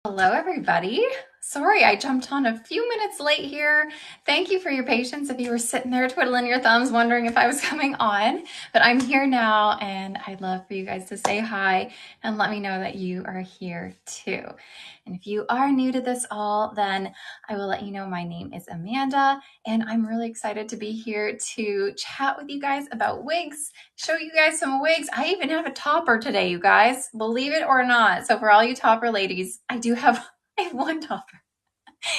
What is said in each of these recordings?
Hello, everybody. Sorry, I jumped on a few minutes late here. Thank you for your patience if you were sitting there twiddling your thumbs wondering if I was coming on, but I'm here now and I'd love for you guys to say hi and let me know that you are here too. And if you are new to this all, then I will let you know my name is Amanda and I'm really excited to be here to chat with you guys about wigs, show you guys some wigs. I even have a topper today, you guys, believe it or not. So for all you topper ladies, I have one topper.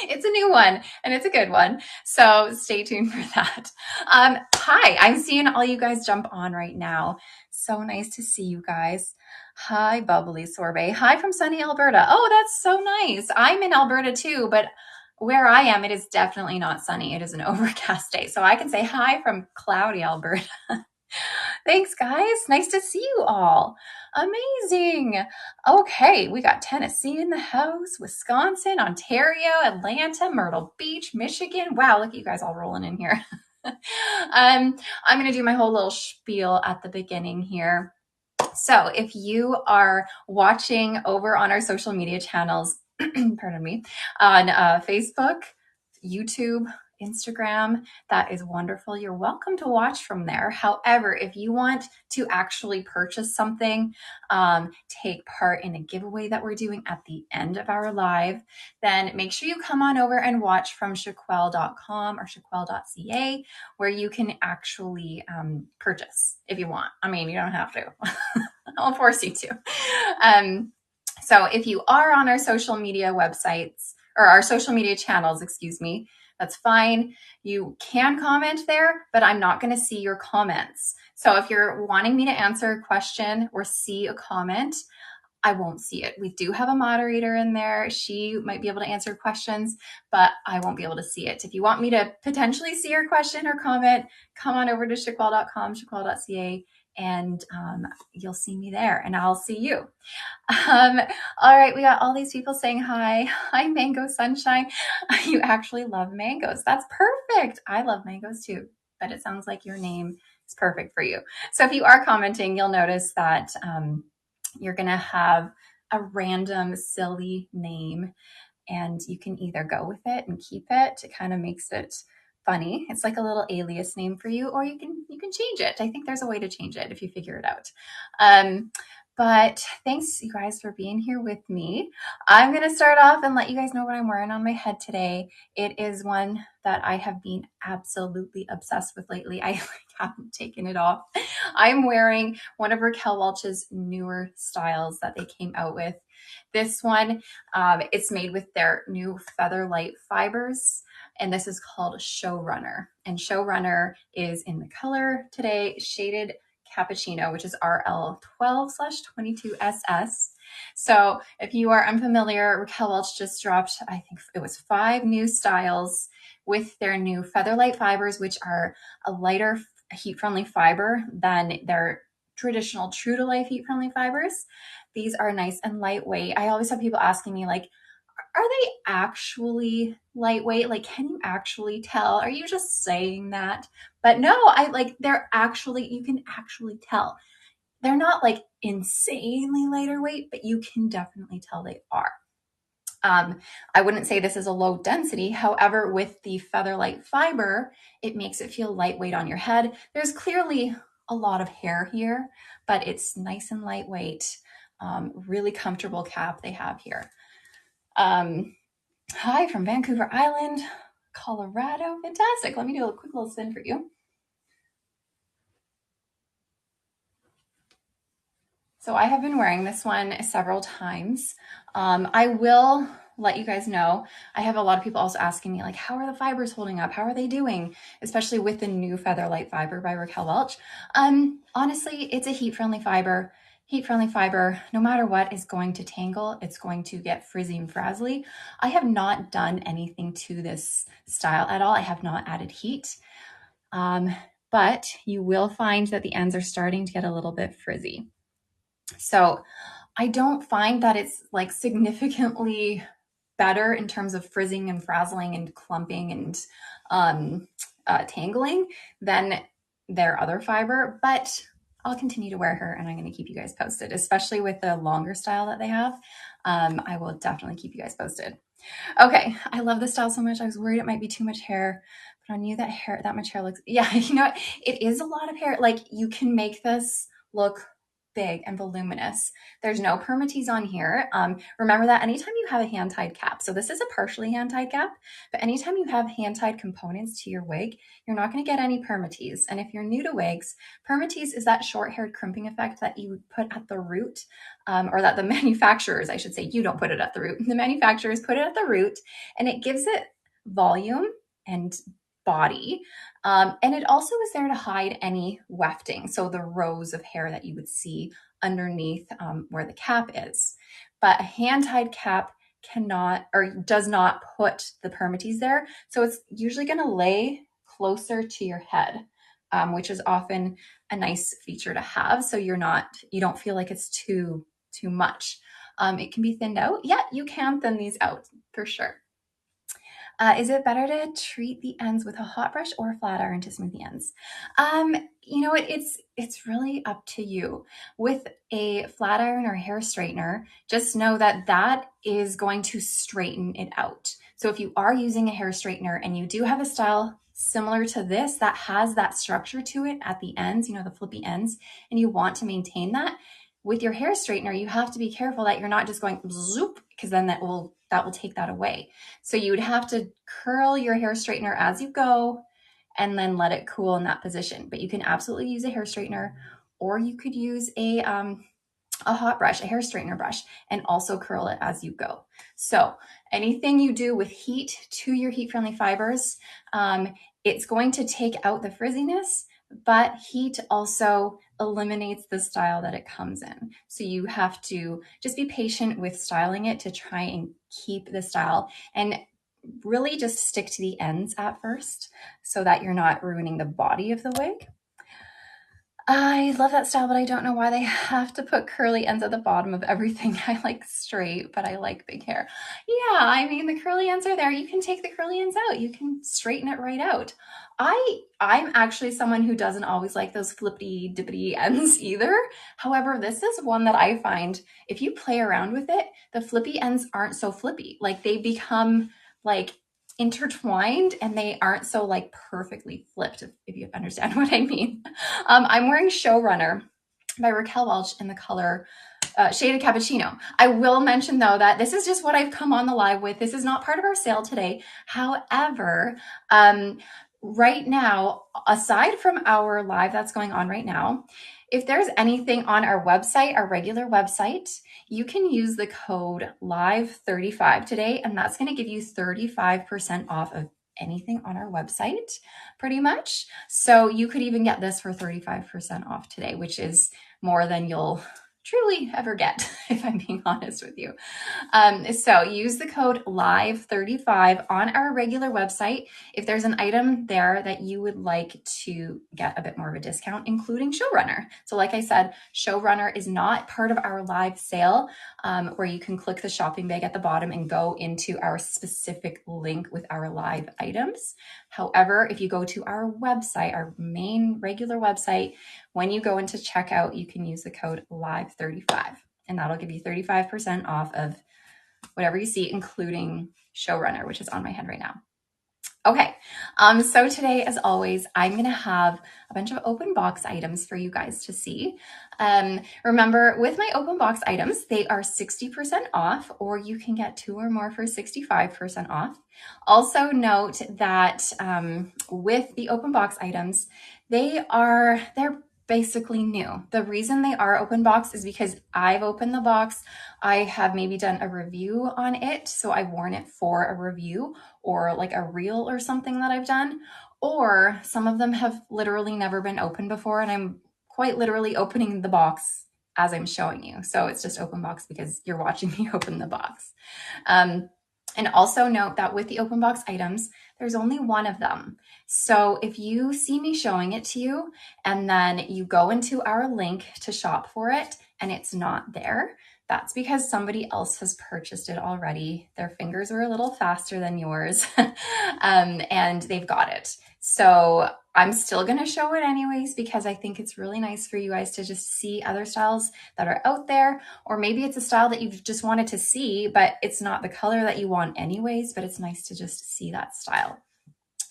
It's a new one and it's a good one. So stay tuned for that. Hi, I'm seeing all you guys jump on right now. So nice to see you guys. Hi, Bubbly Sorbet. Hi from sunny Alberta. Oh, that's so nice. I'm in Alberta too, but where I am, it is definitely not sunny. It is an overcast day. So I can say hi from cloudy Alberta. Thanks, guys. Nice to see you all. Amazing. Okay, we got Tennessee in the house, Wisconsin, Ontario, Atlanta, Myrtle Beach, Michigan. Wow, look at you guys all rolling in here. I'm going to do my whole little spiel at the beginning here. So if you are watching over on our social media channels, pardon me, on Facebook, YouTube, Instagram, that is wonderful. You're welcome to watch from there. However, if you want to actually purchase something, take part in a giveaway that we're doing at the end of our live, then make sure you come on over and watch from chiquel.com or chiquel.ca, where you can actually purchase if you want. I mean, you don't have to. I'll force you to. So if you are on our social media websites or our social media channels, excuse me, that's fine. You can comment there, but I'm not going to see your comments. So if you're wanting me to answer a question or see a comment, I won't see it. We do have a moderator in there. She might be able to answer questions, but I won't be able to see it. If you want me to potentially see your question or comment, come on over to chiquel.com, chiquel.ca, and you'll see me there and I'll see you. All right, we got all these people saying hi. Hi, Mango Sunshine. You actually love mangoes. That's perfect. I love mangoes too, but it sounds like your name is perfect for you. So if you are commenting, you'll notice that you're going to have a random silly name and you can either go with it and keep it. It kind of makes it funny. It's like a little alias name for you, or you can change it. I think there's a way to change it if you figure it out. But thanks, you guys, for being here with me. I'm going to start off and let you guys know what I'm wearing on my head today. It is one that I have been absolutely obsessed with lately. I haven't taken it off. I'm wearing one of Raquel Welch's newer styles that they came out with. This one, it's made with their new Feather Light fibers, and this is called Showrunner. And Showrunner is in the color today, shaded cappuccino, which is RL12/22SS. So if you are unfamiliar, Raquel Welch just dropped, I think it was 5 new styles with their new Featherlight fibers, which are a lighter heat-friendly fiber than their traditional true to life heat-friendly fibers. These are nice and lightweight. I always have people asking me, like, are they actually lightweight? Like, can you actually tell? Are you just saying that? But no, they're actually, you can actually tell. They're not like insanely lighter weight, but you can definitely tell they are. I wouldn't say this is a low density. However, with the Featherlight fiber, it makes it feel lightweight on your head. There's clearly a lot of hair here, but it's nice and lightweight. Really comfortable cap they have here. Hi from Vancouver Island, Colorado. Fantastic. Let me do a quick little spin for you. So I have been wearing this one several times. I will let you guys know, I have a lot of people also asking me, like, how are the fibers holding up? How are they doing? Especially with the new Featherlight fiber by Raquel Welch. Honestly, it's a heat-friendly fiber. Heat-friendly fiber, no matter what, is going to tangle. It's going to get frizzy and frazzly. I have not done anything to this style at all. I have not added heat. But you will find that the ends are starting to get a little bit frizzy. So I don't find that it's like significantly better in terms of frizzing and frazzling and clumping and tangling than their other fiber, but I'll continue to wear her and I'm going to keep you guys posted, especially with the longer style that they have. I will definitely keep you guys posted. Okay, I love this style so much. I was worried it might be too much hair, but on you that much hair looks, yeah, you know what? It is a lot of hair. Like you can make this look big and voluminous. There's no permatease on here. Remember that anytime you have a hand-tied cap, so this is a partially hand-tied cap, but anytime you have hand-tied components to your wig, you're not going to get any permatease. And if you're new to wigs, permatease is that short-haired crimping effect that you put at the root, or that the manufacturers, I should say, you don't put it at the root. The manufacturers put it at the root, and it gives it volume and body. And it also is there to hide any wefting, so the rows of hair that you would see underneath where the cap is. But a hand-tied cap cannot or does not put the permatease there, so it's usually going to lay closer to your head, which is often a nice feature to have, so you don't feel like it's too much. It can be thinned out. Yeah, you can thin these out for sure. Is it better to treat the ends with a hot brush or a flat iron to smooth the ends? You know, it's really up to you. With a flat iron or hair straightener, just know that that is going to straighten it out. So if you are using a hair straightener and you do have a style similar to this that has that structure to it at the ends, you know, the flippy ends, and you want to maintain that, with your hair straightener, you have to be careful that you're not just going zoop, because then that will take that away. So you would have to curl your hair straightener as you go and then let it cool in that position. But you can absolutely use a hair straightener, or you could use a hot brush, a hair straightener brush, and also curl it as you go. So anything you do with heat to your heat-friendly fibers, it's going to take out the frizziness, but heat also eliminates the style that it comes in. So you have to just be patient with styling it to try and keep the style, and really just stick to the ends at first so that you're not ruining the body of the wig. I love that style, but I don't know why they have to put curly ends at the bottom of everything. I like straight, but I like big hair. Yeah, I mean, the curly ends are there. You can take the curly ends out. You can straighten it right out. I'm actually someone who doesn't always like those flippity dippity ends either. However, this is one that I find if you play around with it, the flippy ends aren't so flippy. Like they become like intertwined and they aren't so like perfectly flipped, if you understand what I mean. I'm wearing Showrunner by Raquel Welch in the color Shaded Cappuccino. I will mention though that this is just what I've come on the live with. This is not part of our sale today. However, right now, aside from our live that's going on right now, if there's anything on our website, our regular website, you can use the code LIVE35 today, and that's going to give you 35% off of anything on our website, pretty much. So you could even get this for 35% off today, which is more than you'll truly ever get, if I'm being honest with you. So use the code LIVE35 on our regular website if there's an item there that you would like to get a bit more of a discount, including Showrunner. So like I said, Showrunner is not part of our live sale, where you can click the shopping bag at the bottom and go into our specific link with our live items. However, if you go to our website, our main regular website, when you go into checkout, you can use the code LIVE35, and that'll give you 35% off of whatever you see, including Showrunner, which is on my head right now. Okay, so today, as always, I'm going to have a bunch of open box items for you guys to see. Remember, with my open box items, they are 60% off, or you can get 2 or more for 65% off. Also note that with the open box items, they're basically new. The reason they are open box is because I've opened the box. I have maybe done a review on it. So I've worn it for a review or like a reel or something that I've done. Or some of them have literally never been opened before, and I'm quite literally opening the box as I'm showing you. So it's just open box because you're watching me open the box. And also note that with the open box items, there's only one of them. So if you see me showing it to you and then you go into our link to shop for it and it's not there, that's because somebody else has purchased it already. Their fingers are a little faster than yours and they've got it. So I'm still going to show it anyways, because I think it's really nice for you guys to just see other styles that are out there, or maybe it's a style that you've just wanted to see, but it's not the color that you want anyways, but it's nice to just see that style.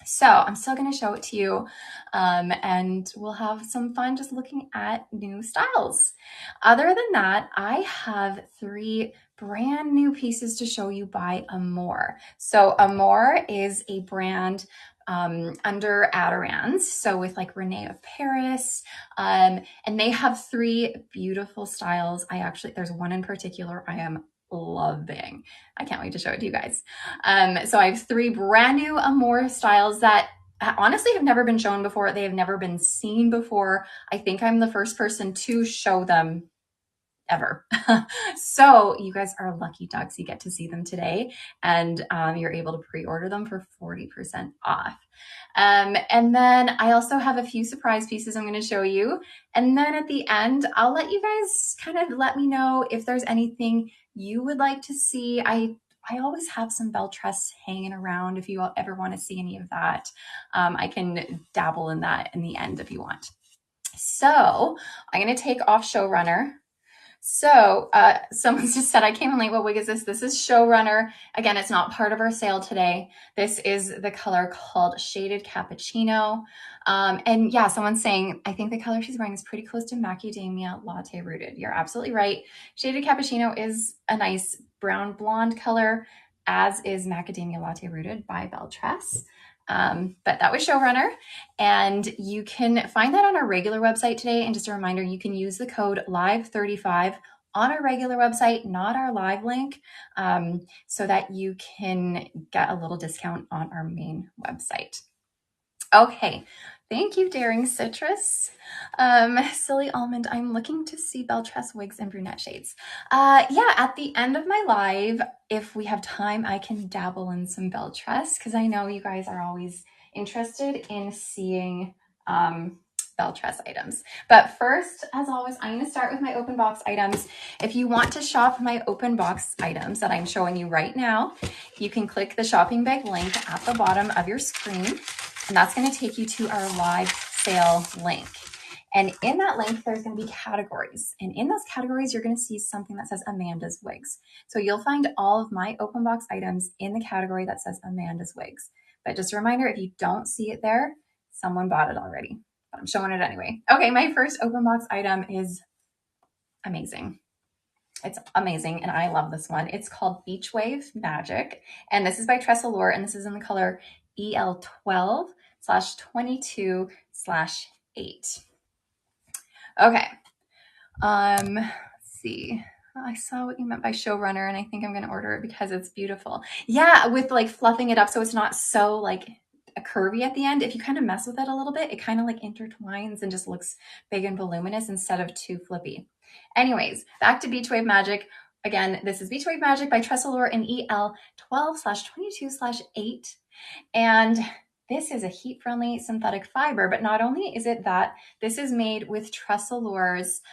So I'm still going to show it to you, and we'll have some fun just looking at new styles. Other than that, I have 3 brand new pieces to show you by Amore. So Amore is a brand under Adirond's, so with like Renee of Paris, and they have 3 beautiful styles. There's one in particular I am loving. I can't wait to show it to you guys. So I have 3 brand new Amore styles that honestly have never been shown before. They have never been seen before. I think I'm the first person to show them ever. So you guys are lucky ducks. You get to see them today, and you're able to pre-order them for 40% off. And then I also have a few surprise pieces I'm going to show you. And then at the end, I'll let you guys kind of let me know if there's anything you would like to see. I always have some Belle Tress hanging around. If you ever want to see any of that, I can dabble in that in the end if you want. So I'm going to take off Showrunner. So someone just said, I came in late. What wig is this? This is Showrunner. Again, it's not part of our sale today. This is the color called Shaded Cappuccino. And yeah, someone's saying, I think the color she's wearing is pretty close to Macadamia Latte Rooted. You're absolutely right. Shaded Cappuccino is a nice brown blonde color, as is Macadamia Latte Rooted by Belle Tress. But that was Showrunner, and you can find that on our regular website today. And just a reminder, you can use the code LIVE35 on our regular website, not our live link, so that you can get a little discount on our main website. Okay. Thank you, Daring Citrus. Silly Almond, I'm looking to see Belle Tress wigs and brunette shades. Yeah, at the end of my live, if we have time, I can dabble in some Belle Tress, because I know you guys are always interested in seeing Belle Tress items. But first, as always, I'm going to start with my open box items. If you want to shop my open box items that I'm showing you right now, you can click the shopping bag link at the bottom of your screen. And that's going to take you to our live sale link. And in that link, there's going to be categories. And in those categories, you're going to see something that says Amanda's Wigs. So you'll find all of my open box items in the category that says Amanda's Wigs. But just a reminder, if you don't see it there, someone bought it already. But I'm showing it anyway. Okay, my first open box item is amazing. It's amazing, and I love this one. It's called Beachwave Magic, and this is by Tress, and this is in the color EL12/22/8. Okay. Let's see. I saw what you meant by Showrunner, and I think I'm going to order it because it's beautiful. Yeah, with like fluffing it up so it's not so like a curvy at the end. If you kind of mess with it a little bit, it kind of like intertwines and just looks big and voluminous instead of too flippy. Anyways, back to Beachwave Magic. Again, this is Beachwave Magic by Tress in EL12/22/8. And this is a heat-friendly synthetic fiber, but not only is it that, this is made with Tress Look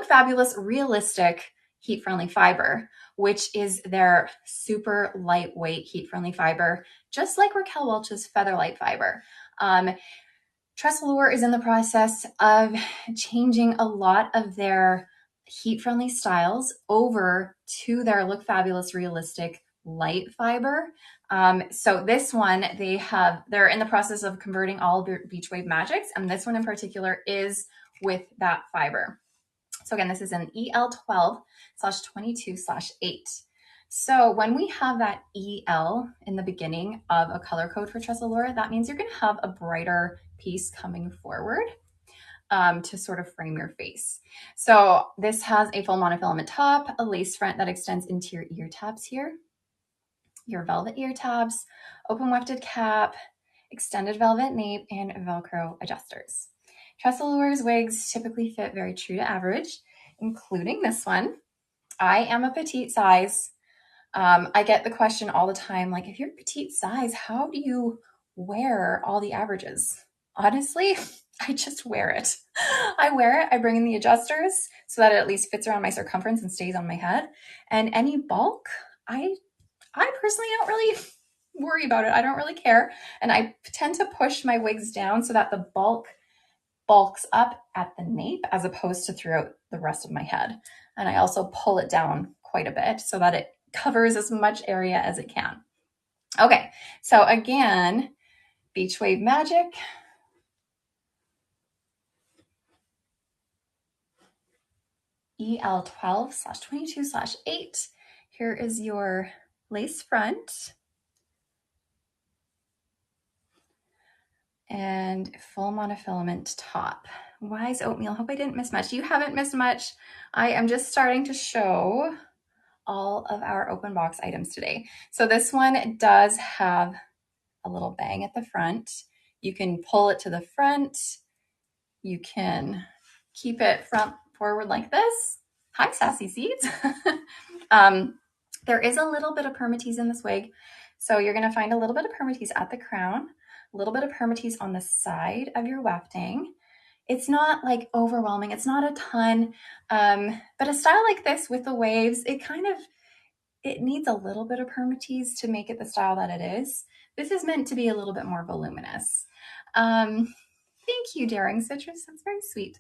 Fabulous Realistic heat-friendly fiber, which is their super lightweight heat-friendly fiber, just like Raquel Welch's Featherlight fiber. Tress is in the process of changing a lot of their heat-friendly styles over to their Look Fabulous Realistic light fiber. So this one, they're in the process of converting all Beachwave Magics, and this one in particular is with that fiber. So again, this is an EL12/22/8. So when we have that EL in the beginning of a color code for Tress, that means you're going to have a brighter piece coming forward to sort of frame your face. So this has a full monofilament top, a lace front that extends into your ear tabs here, your velvet ear tabs, open wefted cap, extended velvet nape, and Velcro adjusters. Tress wigs typically fit very true to average, including this one. I am a petite size. I get the question all the time, like, if you're petite size, how do you wear all the averages? Honestly, I just wear it. I wear it, I bring in the adjusters so that it at least fits around my circumference and stays on my head. And any bulk, I personally don't really worry about it. I don't really care. And I tend to push my wigs down so that the bulk bulks up at the nape as opposed to throughout the rest of my head. And I also pull it down quite a bit so that it covers as much area as it can. Okay, so again, Beachwave Magic. EL12/22/8. Here is your lace front and full monofilament top. Wise oatmeal. Hope I didn't miss much. You haven't missed much. I am just starting to show all of our open box items today. So this one does have a little bang at the front. You can pull it to the front. You can keep it front forward like this. Hi, Sassy Seeds. There is a little bit of permatease in this wig. So you're gonna find a little bit of permatease at the crown, a little bit of permatease on the side of your wefting. It's not like overwhelming, it's not a ton, but a style like this with the waves, it needs a little bit of permatease to make it the style that it is. This is meant to be a little bit more voluminous. Thank you, Daring Citrus, that's very sweet.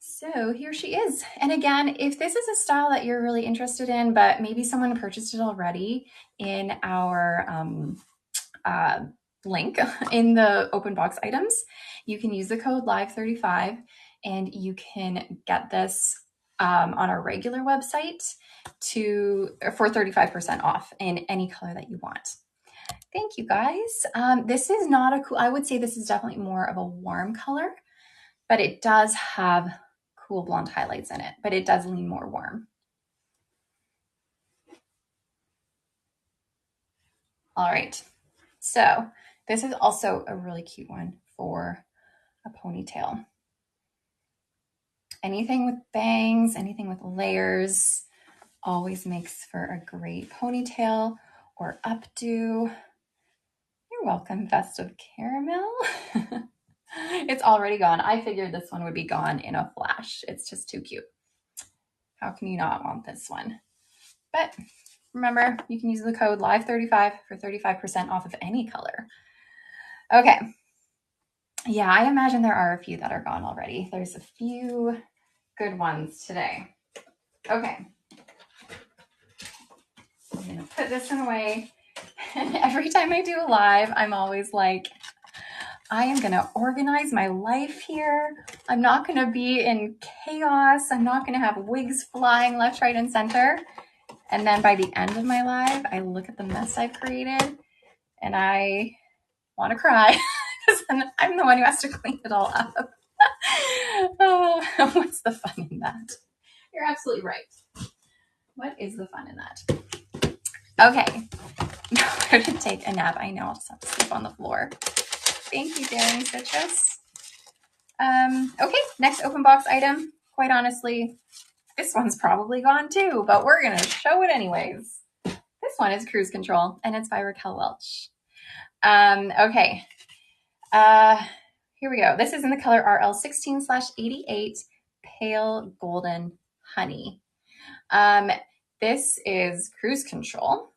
So here she is. And again, if this is a style that you're really interested in, but maybe someone purchased it already in our link in the open box items, you can use the code LIVE35 and you can get this on our regular website for 35% off in any color that you want. Thank you guys. This is not a cool, I would say this is definitely more of a warm color, but it does have cool blonde highlights in it, but it does lean more warm. All right, so this is also a really cute one for a ponytail. Anything with bangs, anything with layers always makes for a great ponytail or updo. You're welcome, Festive Caramel. It's already gone. I figured this one would be gone in a flash. It's just too cute. How can you not want this one? But remember, you can use the code LIVE35 for 35% off of any color. Okay. Yeah, I imagine there are a few that are gone already. There's a few good ones today. Okay. I'm going to put this one away. And every time I do a live, I'm always like, I am going to organize my life here. I'm not going to be in chaos. I'm not going to have wigs flying left, right, and center. And then by the end of my live, I look at the mess I've created and I want to cry because then I'm the one who has to clean it all up. Oh, what's the fun in that? You're absolutely right. What is the fun in that? Okay, now we're going to take a nap. I know I'll just have to sleep on the floor. Thank you, Daring Citrus. Okay, next open box item. Quite honestly, this one's probably gone too, but we're going to show it anyways. This one is Cruise Control, and it's by Raquel Welch. Okay, here we go. This is in the color RL16/88, Pale Golden Honey. This is Cruise Control,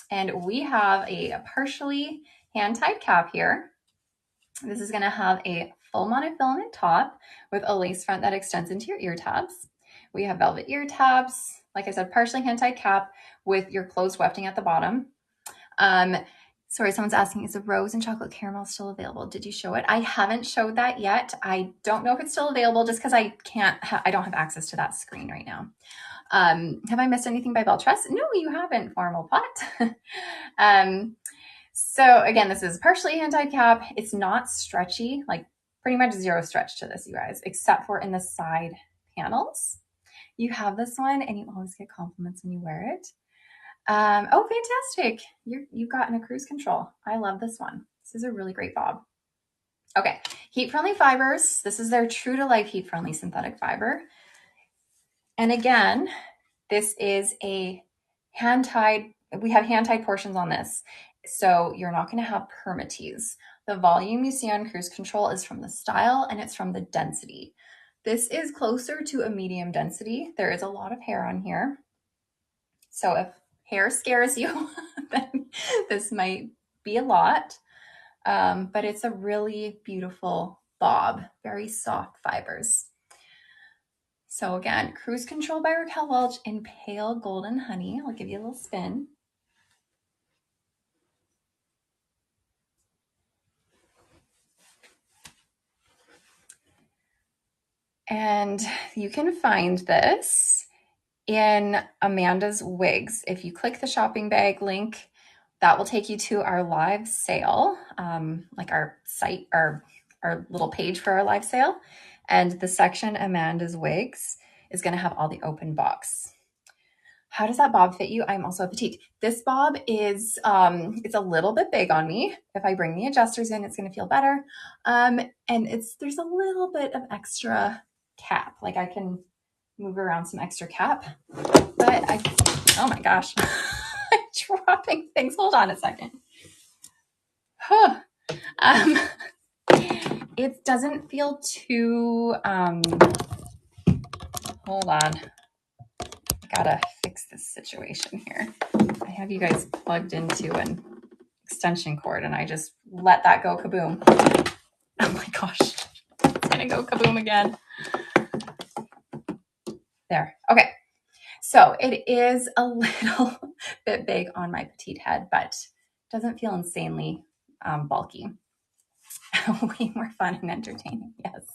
and we have a partially hand-tied cap here. This is going to have a full monofilament top with a lace front that extends into your ear tabs. We have velvet ear tabs, like I said, partially hand-tied cap with your closed wefting at the bottom. Sorry, someone's asking, is the rose and chocolate caramel still available? Did you show it? I haven't showed that yet. I don't know if it's still available just because I don't have access to that screen right now. Have I missed anything by Belle Tress? No, you haven't, Formal Pot. So again, this is partially hand-tied cap. It's not stretchy, like pretty much zero stretch to this, you guys, except for in the side panels. You have this one and you always get compliments when you wear it. Oh, fantastic. You've gotten a Cruise Control. I love this one. This is a really great bob. Okay, heat-friendly fibers. This is their true to life heat-friendly synthetic fiber. And again, this is a hand-tied, we have hand-tied portions on this. So you're not going to have permatease. The volume you see on Cruise Control is from the style and it's from the density. This is closer to a medium density. There is a lot of hair on here. So if hair scares you, then this might be a lot. But it's a really beautiful bob, very soft fibers. So again, Cruise Control by Raquel Welch in Pale Golden Honey. I'll give you a little spin. And you can find this in Amanda's Wigs. If you click the shopping bag link, that will take you to our live sale, like our site, our little page for our live sale. And the section Amanda's Wigs is going to have all the open box. How does that bob fit you? I'm also a petite. This bob is, it's a little bit big on me. If I bring the adjusters in, it's going to feel better. And there's a little bit of extra cap. Like I can move around some extra cap, but oh my gosh, I'm dropping things. Hold on a second. It doesn't feel too, hold on. Gotta fix this situation here. I have you guys plugged into an extension cord and I just let that go kaboom. Oh my gosh, it's gonna go kaboom again. There, okay. So it is a little bit big on my petite head, but doesn't feel insanely bulky. Way more fun and entertaining, yes.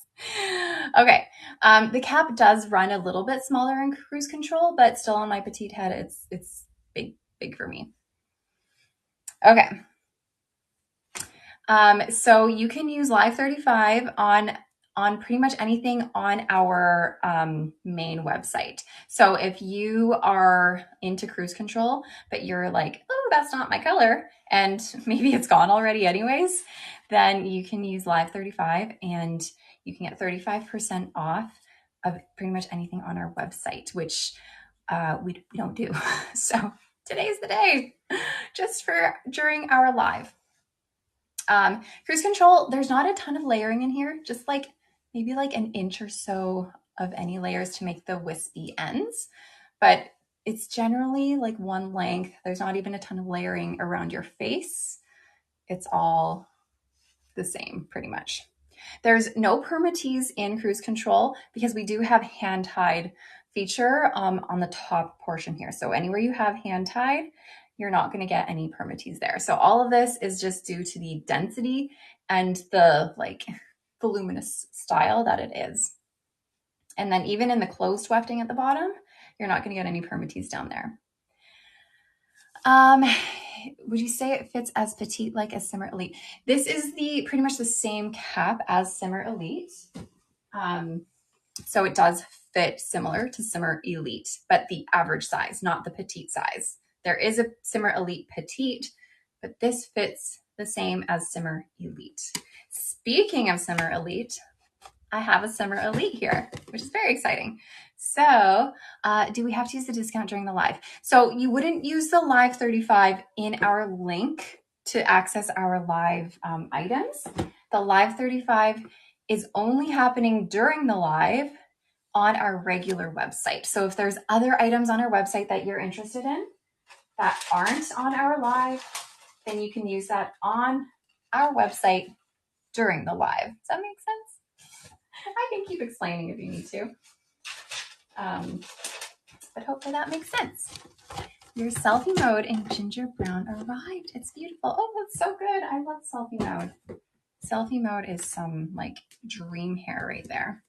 Okay, the cap does run a little bit smaller in Cruise Control, but still on my petite head, it's big for me. Okay. So you can use Live 35 on pretty much anything on our main website. So if you are into Cruise Control, but you're like, oh, that's not my color, and maybe it's gone already anyways, then you can use Live 35 and you can get 35% off of pretty much anything on our website, which we don't do. So today's the day, just for during our live. Cruise Control, there's not a ton of layering in here, just like maybe like an inch or so of any layers to make the wispy ends, but it's generally like one length. There's not even a ton of layering around your face. It's all the same pretty much. There's no permatease in Cruise Control because we do have hand tied feature on the top portion here. So anywhere you have hand tied, you're not going to get any permatease there. So all of this is just due to the density and the like voluminous style that it is. And then even in the closed wefting at the bottom, you're not going to get any permatease down there. Would you say it fits as petite like as Simmer Elite? This is pretty much the same cap as Simmer Elite. So it does fit similar to Simmer Elite, but the average size, not the petite size. There is a Simmer Elite Petite, but this fits the same as Simmer Elite. Speaking of Simmer Elite, I have a Simmer Elite here, which is very exciting. So do we have to use the discount during the live? So you wouldn't use the Live 35 in our link to access our live items. The Live 35 is only happening during the live on our regular website. So if there's other items on our website that you're interested in that aren't on our live, then you can use that on our website during the live. Does that make sense? I can keep explaining if you need to. But hopefully that makes sense. Your selfie mode in ginger brown arrived. It's beautiful. Oh, that's so good. I love selfie mode. Selfie mode is some like dream hair right there.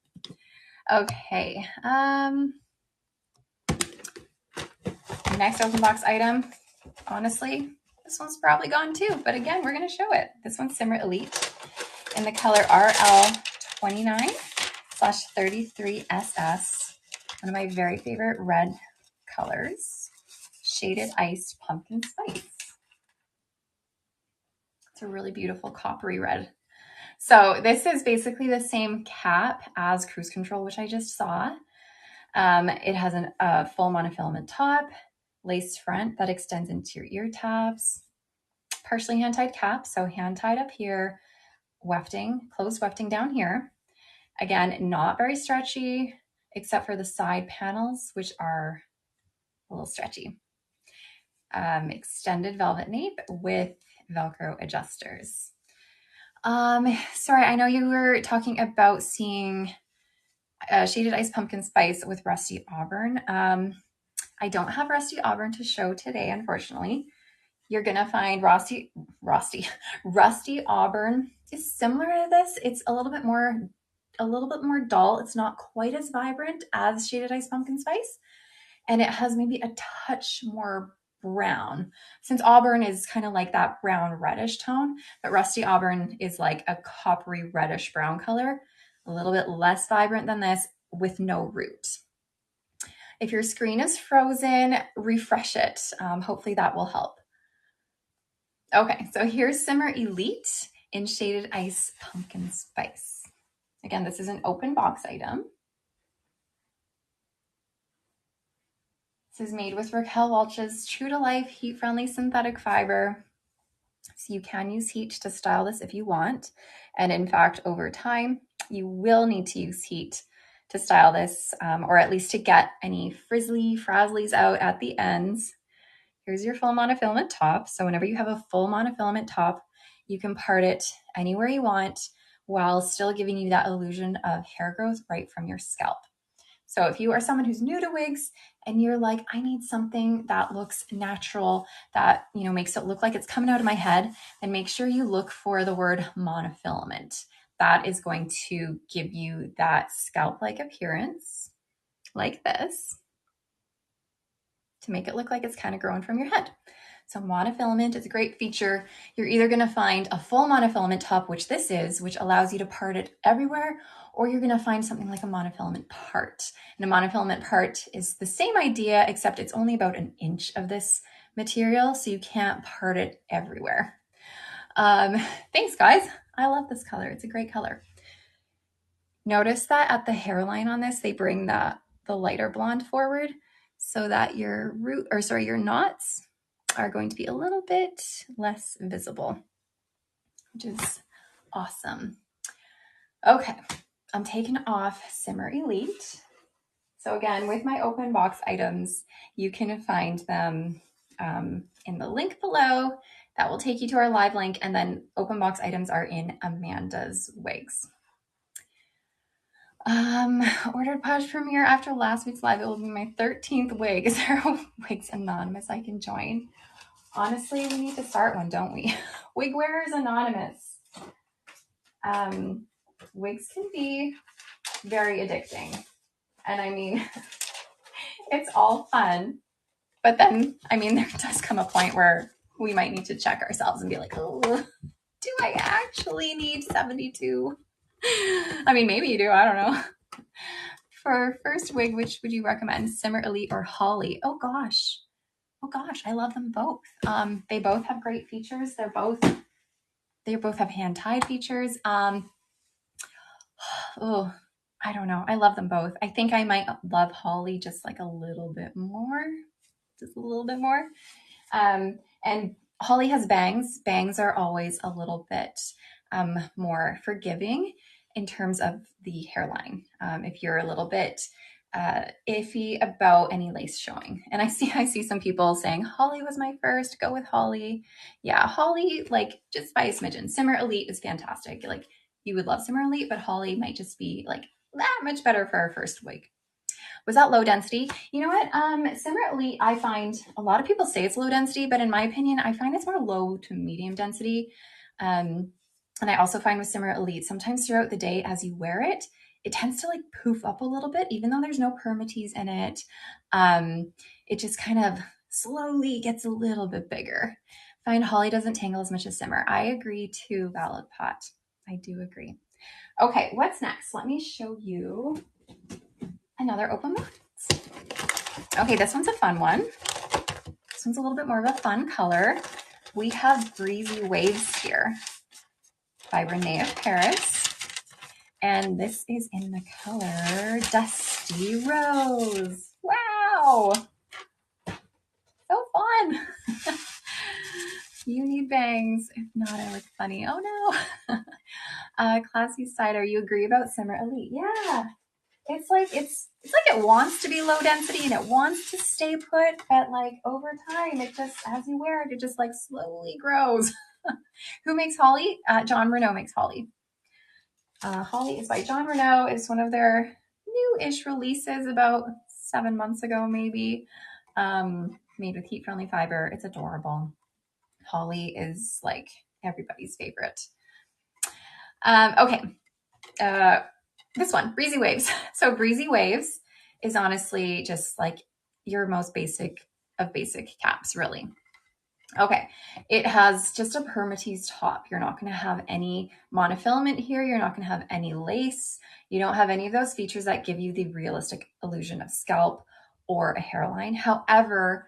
Okay. Next open box item. Honestly, this one's probably gone too, but again, we're going to show it. This one's Simmer Elite in the color RL29/33SS. One of my very favorite red colors. Shaded Iced Pumpkin Spice. It's a really beautiful coppery red. So this is basically the same cap as Cruise Control, which I just saw. It has a full monofilament top, lace front that extends into your ear tabs, partially hand-tied cap, so hand-tied up here, wefting, closed wefting down here. Again, not very stretchy, except for the side panels, which are a little stretchy. extended velvet nape with Velcro adjusters. Sorry, I know you were talking about seeing Shaded Ice Pumpkin Spice with Rusty Auburn. I don't have Rusty Auburn to show today, unfortunately. You're gonna find Rusty Auburn is similar to this. It's a little bit more dull. It's not quite as vibrant as Shaded Ice Pumpkin Spice, and it has maybe a touch more brown, since Auburn is kind of like that brown reddish tone, but Rusty Auburn is like a coppery reddish brown color, a little bit less vibrant than this with no root. If your screen is frozen, refresh it. Hopefully that will help. Okay, so here's Simmer Elite in Shaded Ice Pumpkin Spice. Again, this is an open box item. This is made with Raquel Welch's true to life heat-friendly synthetic fiber. So you can use heat to style this if you want. And in fact, over time, you will need to use heat to style this, or at least to get any frazzlies out at the ends. Here's your full monofilament top. So whenever you have a full monofilament top, you can part it anywhere you want while still giving you that illusion of hair growth right from your scalp. So if you are someone who's new to wigs and you're like, I need something that looks natural, that, you know, makes it look like it's coming out of my head, then make sure you look for the word monofilament. That is going to give you that scalp-like appearance like this, to make it look like it's kind of growing from your head. So monofilament is a great feature. You're either going to find a full monofilament top, which this is, which allows you to part it everywhere, or you're going to find something like a monofilament part. And a monofilament part is the same idea, except it's only about an inch of this material, so you can't part it everywhere. Thanks, guys. I love this color. It's a great color. Notice that at the hairline on this, they bring the lighter blonde forward so that your knots are going to be a little bit less visible, which is awesome. Okay, I'm taking off Simmer Elite. So again, with my open box items, you can find them in the link below. That will take you to our live link, and then open box items are in Amanda's wigs. Ordered Posh Premiere after last week's live. It will be my 13th wig. Is there a Wigs Anonymous I can join? Honestly, we need to start one, don't we? Wig Wearers Anonymous. Wigs can be very addicting. And I mean, it's all fun. But then, I mean, there does come a point where we might need to check ourselves and be like, oh, do I actually need 72? I mean, maybe you do. I don't know. For first wig, which would you recommend? Simmer Elite or Holly? Oh gosh, I love them both. They both have great features. They both have hand tied features. Oh, I don't know. I love them both. I think I might love Holly just like a little bit more, And Holly has bangs. Bangs are always a little bit more forgiving in terms of the hairline. If you're a little bit iffy about any lace showing. And I see some people saying, Holly was my first, go with Holly. Yeah, Holly, like just by a smidgen. Simmer Elite is fantastic. Like you would love Simmer Elite, but Holly might just be like that much better for our first wig. Was that low density? You know what? Simmer Elite, I find a lot of people say it's low density, but in my opinion, I find it's more low to medium density. And I also find with Simmer Elite, sometimes throughout the day as you wear it, it tends to like poof up a little bit, even though there's no permatease in it. It just kind of slowly gets a little bit bigger. Find Holly doesn't tangle as much as Simmer. I agree too, Valid Pot. I do agree. Okay, what's next? Let me show you another open box. Okay, this one's a fun one. This one's a little bit more of a fun color. We have Breezy Waves here by Renee of Paris. And this is in the color Dusty Rose. Wow! So fun! You need bangs. If not, I look funny. Oh no! Classy Cider, you agree about Simmer Elite? Yeah. it's like it wants to be low density and it wants to stay put, but like over time, it just, as you wear it, it just like slowly grows. Who makes Holly? Gia Mono makes Holly. Holly is by Gia Mono. It's one of their new-ish releases about 7 months ago, maybe. Made with heat-friendly fiber. It's adorable. Holly is like everybody's favorite. Okay. This one, Breezy Waves. So Breezy Waves is honestly just like your most basic of basic caps, really. Okay, it has just a permatease top. You're not going to have any monofilament here. You're not going to have any lace. You don't have any of those features that give you the realistic illusion of scalp or a hairline. However,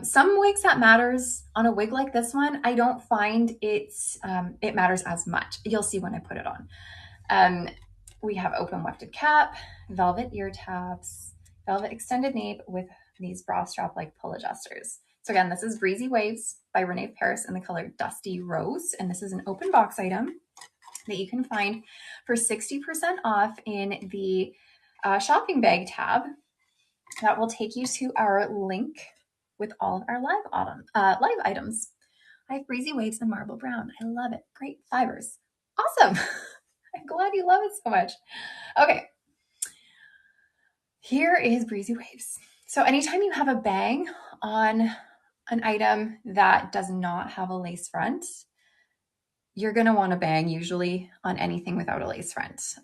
some wigs that matters on a wig like this one, I don't find it matters as much. You'll see when I put it on. We have open wefted cap, velvet ear tabs, velvet extended nape with these bra strap like pull adjusters. So again, this is Breezy Waves by Renee Paris in the color Dusty Rose. And this is an open box item that you can find for 60% off in the shopping bag tab. That will take you to our link with all of our live items. I have Breezy Waves in marble brown. I love it. Great fibers. Awesome. I'm glad you love it so much. Okay. Here is Breezy Waves. So anytime you have a bang on an item that does not have a lace front, you're going to want to bang usually on anything without a lace front,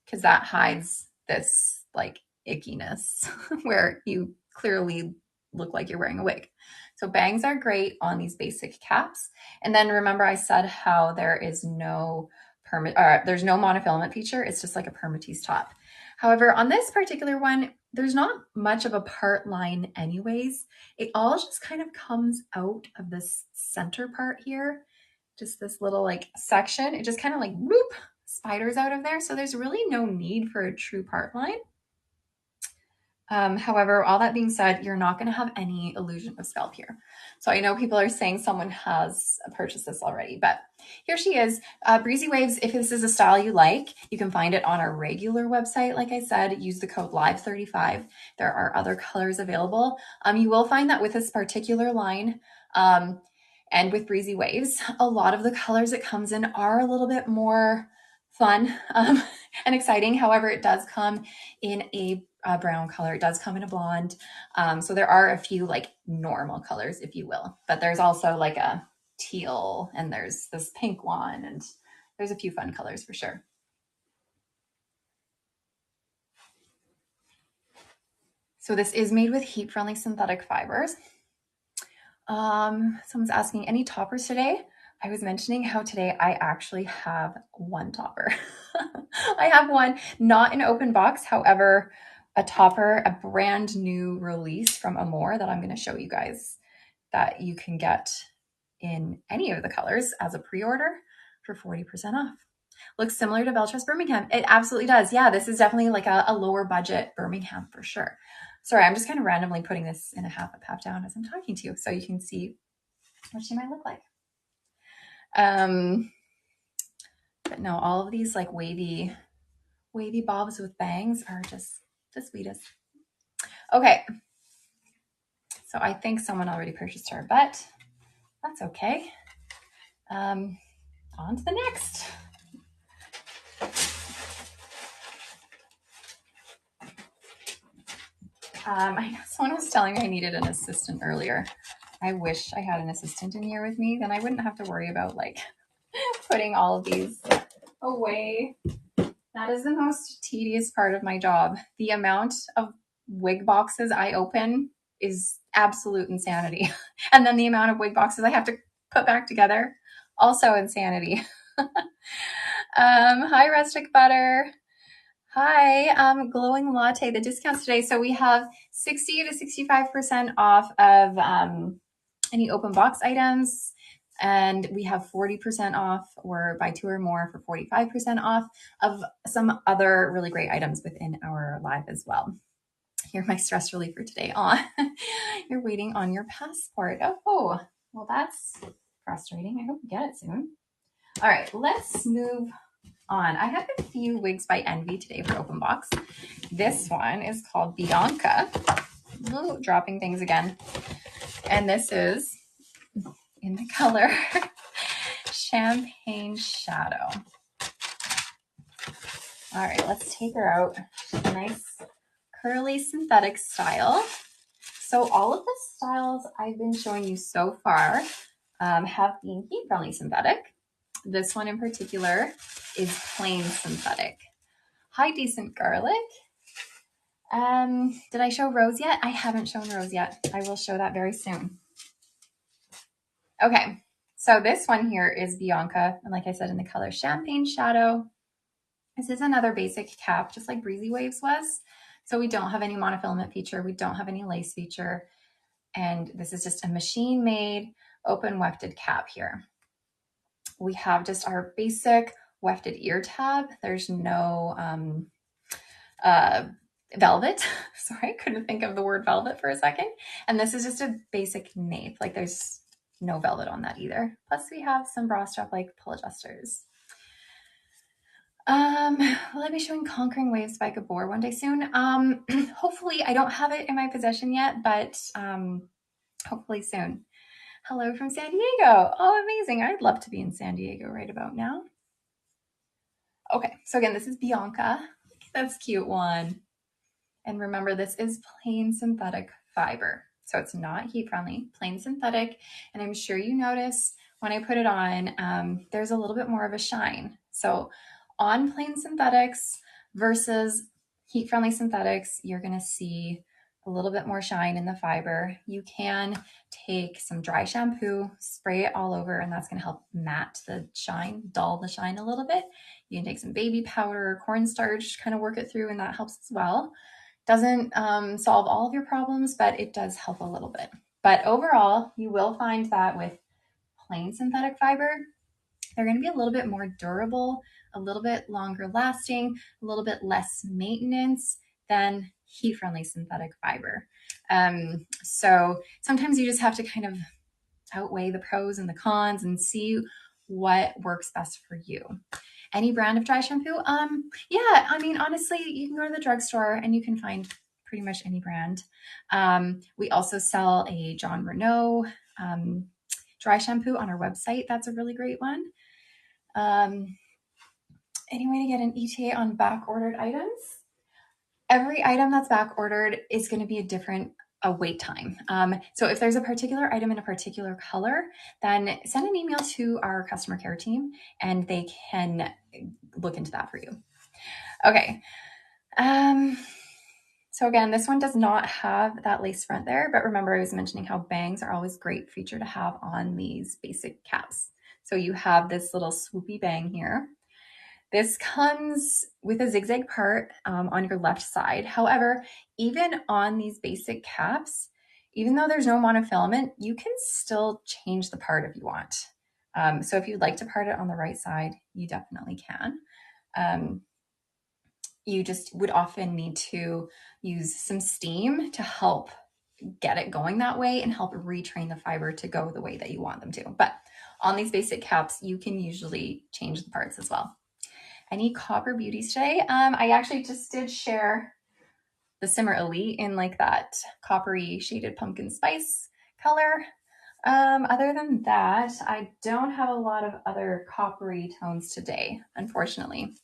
because that hides this like ickiness where you clearly look like you're wearing a wig. So bangs are great on these basic caps. And then remember I said how there is no there's no monofilament feature. It's just like a permatease top. However, on this particular one, there's not much of a part line anyways. It all just kind of comes out of this center part here. Just this little like section. It just kind of like whoop, spiders out of there. So there's really no need for a true part line. However, all that being said, you're not going to have any illusion of scalp here. So I know people are saying someone has purchased this already, but here she is. Breezy Waves, if this is a style you like, you can find it on our regular website. Like I said, use the code LIVE35. There are other colors available. You will find that with this particular line, and with Breezy Waves, a lot of the colors it comes in are a little bit more fun and exciting. However, it does come in a brown color. It does come in a blonde. So there are a few like normal colors, if you will, but there's also like a teal and there's this pink one and there's a few fun colors for sure. So this is made with heat-friendly synthetic fibers. Someone's asking, any toppers today? I was mentioning how today I actually have one topper. I have one, not an open box. However, a topper, a brand new release from Amore that I'm going to show you guys that you can get in any of the colors as a pre-order for 40% off. Looks similar to Beltress Birmingham. It absolutely does. Yeah, this is definitely like a lower budget Birmingham for sure. Sorry, I'm just kind of randomly putting this in a half up, half down as I'm talking to you so you can see what she might look like. But no, all of these like wavy bobs with bangs are just the sweetest. Okay. So I think someone already purchased her, but that's okay. On to the next. I know someone was telling me I needed an assistant earlier. I wish I had an assistant in here with me, then I wouldn't have to worry about like putting all of these away. That is the most tedious part of my job. The amount of wig boxes I open is absolute insanity. And then the amount of wig boxes I have to put back together, also insanity. Hi, Rustic Butter. Hi, Glowing Latte, the discounts today. So we have 60 to 65% off of any open box items. And we have 40% off or buy two or more for 45% off of some other really great items within our live as well. You're my stress reliever today. You're waiting on your passport. Oh, well, that's frustrating. I hope you get it soon. All right, let's move on. I have a few wigs by Envy today for open box. This one is called Bianca. Ooh, dropping things again. And this is in the color Champagne Shadow. All right, let's take her out. She's a nice curly synthetic style. So all of the styles I've been showing you so far have been heat-friendly synthetic. This one in particular is plain synthetic. Hi, Decent Garlic. Did I show Rose yet? I haven't shown Rose yet. I will show that very soon. Okay, so this one here is Bianca, and like I said, in the color Champagne Shadow. This is another basic cap, just like Breezy Waves was. So we don't have any monofilament feature. We don't have any lace feature. And this is just a machine-made open wefted cap here. We have just our basic wefted ear tab. There's no velvet. Sorry, I couldn't think of the word velvet for a second. And this is just a basic nape. Like there's no velvet on that either. Plus we have some bra strap like pull adjusters. Will I be showing Conquering Waves by Gabor one day soon? Hopefully. I don't have it in my possession yet, but hopefully soon. Hello from San Diego. Oh, amazing. I'd love to be in San Diego right about now. Okay, so again, this is Bianca. That's cute one. And remember, this is plain synthetic fiber. So it's not heat friendly, plain synthetic. And I'm sure you notice when I put it on, there's a little bit more of a shine. So on plain synthetics versus heat friendly synthetics, you're gonna see a little bit more shine in the fiber. You can take some dry shampoo, spray it all over, and that's gonna help matte the shine, dull the shine a little bit. You can take some baby powder or cornstarch, kind of work it through, and that helps as well. Doesn't solve all of your problems, but it does help a little bit. But overall, you will find that with plain synthetic fiber, they're going to be a little bit more durable, a little bit longer lasting, a little bit less maintenance than heat-friendly synthetic fiber. So sometimes you just have to kind of outweigh the pros and the cons and see what works best for you. Any brand of dry shampoo? Yeah, I mean, honestly, you can go to the drugstore and you can find pretty much any brand. We also sell a John Renault dry shampoo on our website. That's a really great one. Any way to get an ETA on back-ordered items? Every item that's back-ordered is going to be a wait time. So if there's a particular item in a particular color, then send an email to our customer care team and they can look into that for you. Okay. So again, this one does not have that lace front there, but remember I was mentioning how bangs are always great feature to have on these basic caps. So you have this little swoopy bang here. This comes with a zigzag part on your left side. However, even on these basic caps, even though there's no monofilament, you can still change the part if you want. So if you'd like to part it on the right side, you definitely can. You just would often need to use some steam to help get it going that way and help retrain the fiber to go the way that you want them to. But on these basic caps, you can usually change the parts as well. Any copper beauties today? I actually just did share the Simmer Elite in like that coppery shaded pumpkin spice color. Other than that, I don't have a lot of other coppery tones today, unfortunately.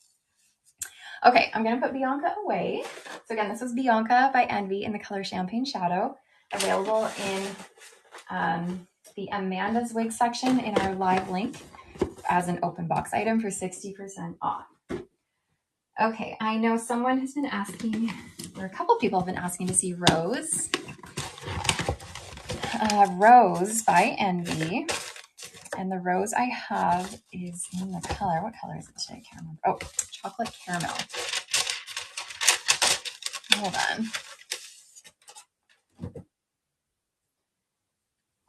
Okay, I'm gonna put Bianca away. So again, this was Bianca by Envy in the color Champagne Shadow, available in the Amanda's wig section in our live link as an open box item for 60% off. Okay, I know someone has been asking, or a couple people have been asking to see Rose. Rose by Envy. And the rose I have is in the color. What color is it today? I can't remember. Oh, chocolate caramel. Hold on.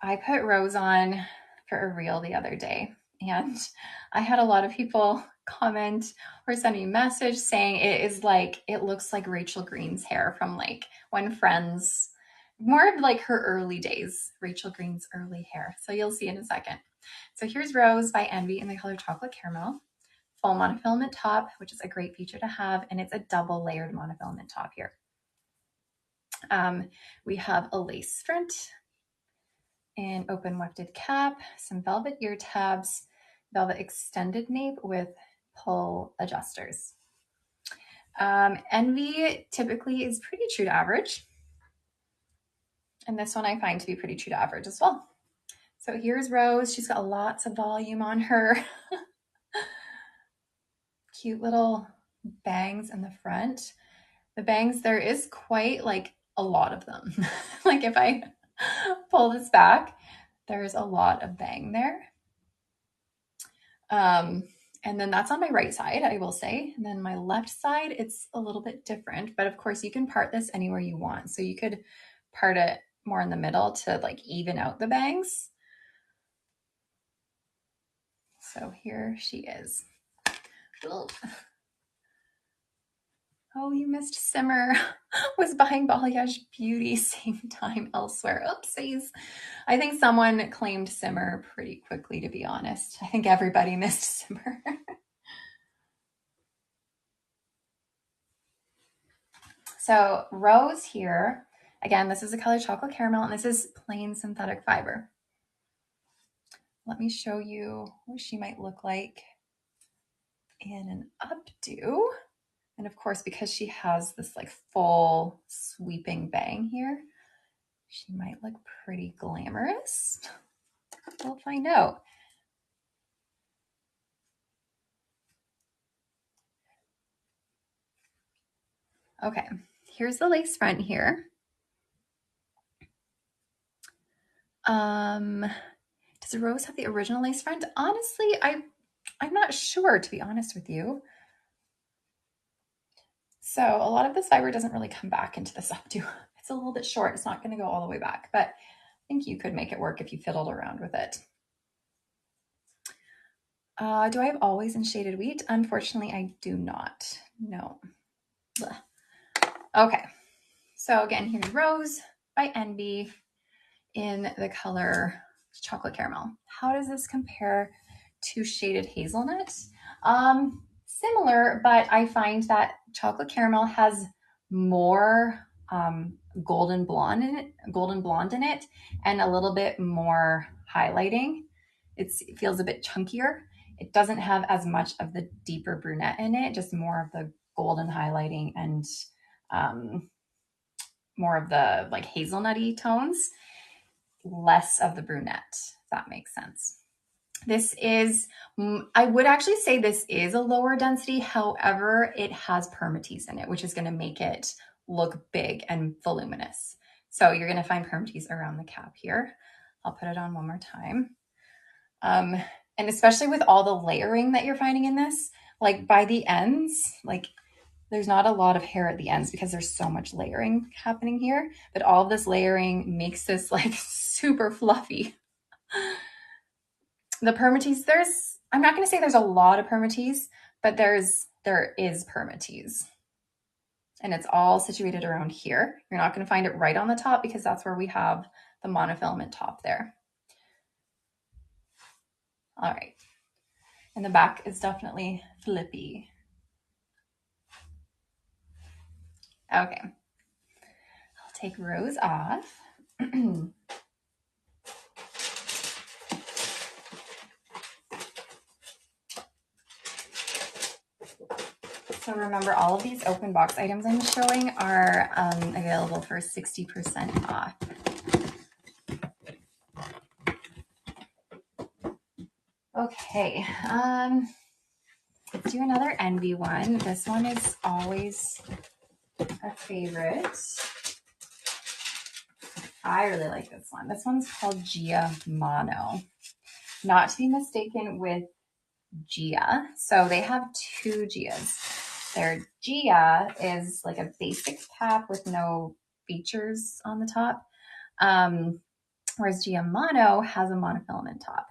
I put Rose on for a reel the other day, and I had a lot of people comment or send me a message saying it looks like Rachel Green's hair from like when Friends, more of like her early days, Rachel Green's early hair. So you'll see in a second. So here's Rose by Envy in the color chocolate caramel. full monofilament top, which is a great feature to have, and it's a double layered monofilament top here. We have a lace front, an open wefted cap, some velvet ear tabs, velvet extended nape with pull adjusters. Envy typically is pretty true to average, and this one I find to be pretty true to average as well. So here's Rose. She's got lots of volume on her. Cute little bangs in the front. The bangs, there is quite like a lot of them. Like if I pull this back, there's a lot of bang there. And then that's on my right side, I will say. And then my left side, it's a little bit different, but of course you can part this anywhere you want. So you could part it more in the middle to like even out the bangs. So here she is. Ooh. Oh, you missed Simmer. Was buying balayage beauty same time elsewhere. Oopsies. I think someone claimed Simmer pretty quickly, to be honest. I think everybody missed Simmer. So Rose here, again, this is a color chocolate caramel, and this is plain synthetic fiber. Let me show you what she might look like in an updo. And of course, because she has this like full sweeping bang here, she might look pretty glamorous. We'll find out. Okay, here's the lace front here. Does Rose have the original lace front? Honestly, I'm not sure, to be honest with you. So a lot of this fiber doesn't really come back into this updo. It's a little bit short. It's not going to go all the way back, but I think you could make it work if you fiddled around with it. Do I have always in shaded wheat? Unfortunately, I do not. No. Blech. Okay. So again, here's Rose by Envy in the color chocolate caramel. How does this compare to shaded hazelnut? Similar, but I find that chocolate caramel has more golden blonde in it, and a little bit more highlighting. It feels a bit chunkier. It doesn't have as much of the deeper brunette in it, just more of the golden highlighting and more of the like hazelnutty tones, less of the brunette, if that makes sense. This is, I would actually say this is a lower density. However, it has permatease in it, which is going to make it look big and voluminous. So you're going to find permatease around the cap here. I'll put it on one more time. And especially with all the layering that you're finding in this, like by the ends, like there's not a lot of hair at the ends because there's so much layering happening here, but all of this layering makes this like super fluffy. The permatease, I'm not going to say there's a lot of permatease, but there is permatease. And it's all situated around here. You're not going to find it right on the top because that's where we have the monofilament top there. All right. And the back is definitely flippy. Okay. I'll take Rose off. So remember, all of these open box items I'm showing are available for 60% off. Okay, let's do another Envy one. This one is always a favorite. I really like this one. This one's called Gia Mono. Not to be mistaken with Gia. So they have two Gias. Their Gia is like a basic cap with no features on the top. Whereas Gia Mono has a monofilament top.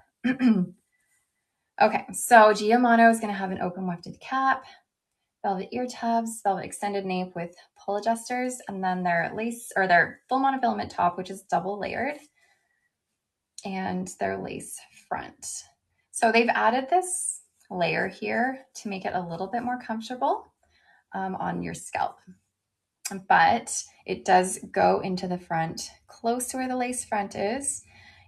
Okay, so Gia Mono is going to have an open wefted cap, velvet ear tabs, velvet extended nape with pull adjusters, and then their lace or their full monofilament top, which is double layered, and their lace front. So they've added this layer here to make it a little bit more comfortable on your scalp. But it does go into the front, close to where the lace front is.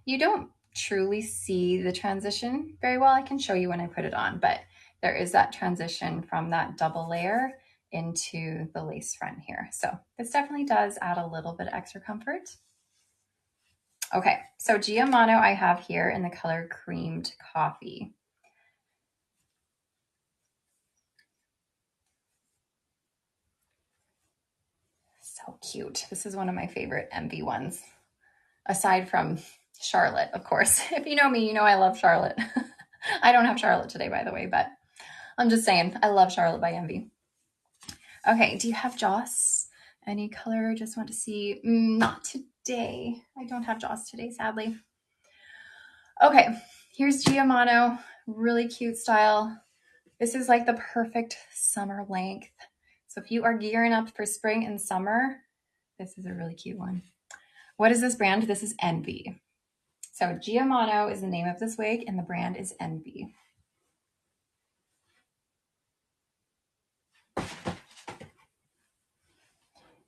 You don't truly see the transition very well. I can show you when I put it on, but there is that transition from that double layer into the lace front here. So this definitely does add a little bit of extra comfort. Okay, so Gia Mono I have here in the color Creamed Coffee. So cute. This is one of my favorite Envy ones, aside from Charlotte, of course. If you know me, you know I love Charlotte. I don't have Charlotte today, by the way, but I'm just saying, I love Charlotte by Envy. Okay, do you have Joss? Any color? Just want to see. Not today. I don't have Joss today, sadly. Okay, here's Gia Mono. Really cute style. This is like the perfect summer length. So if you are gearing up for spring and summer, this is a really cute one. What is this brand? This is Envy. So Gia Mono is the name of this wig and the brand is Envy.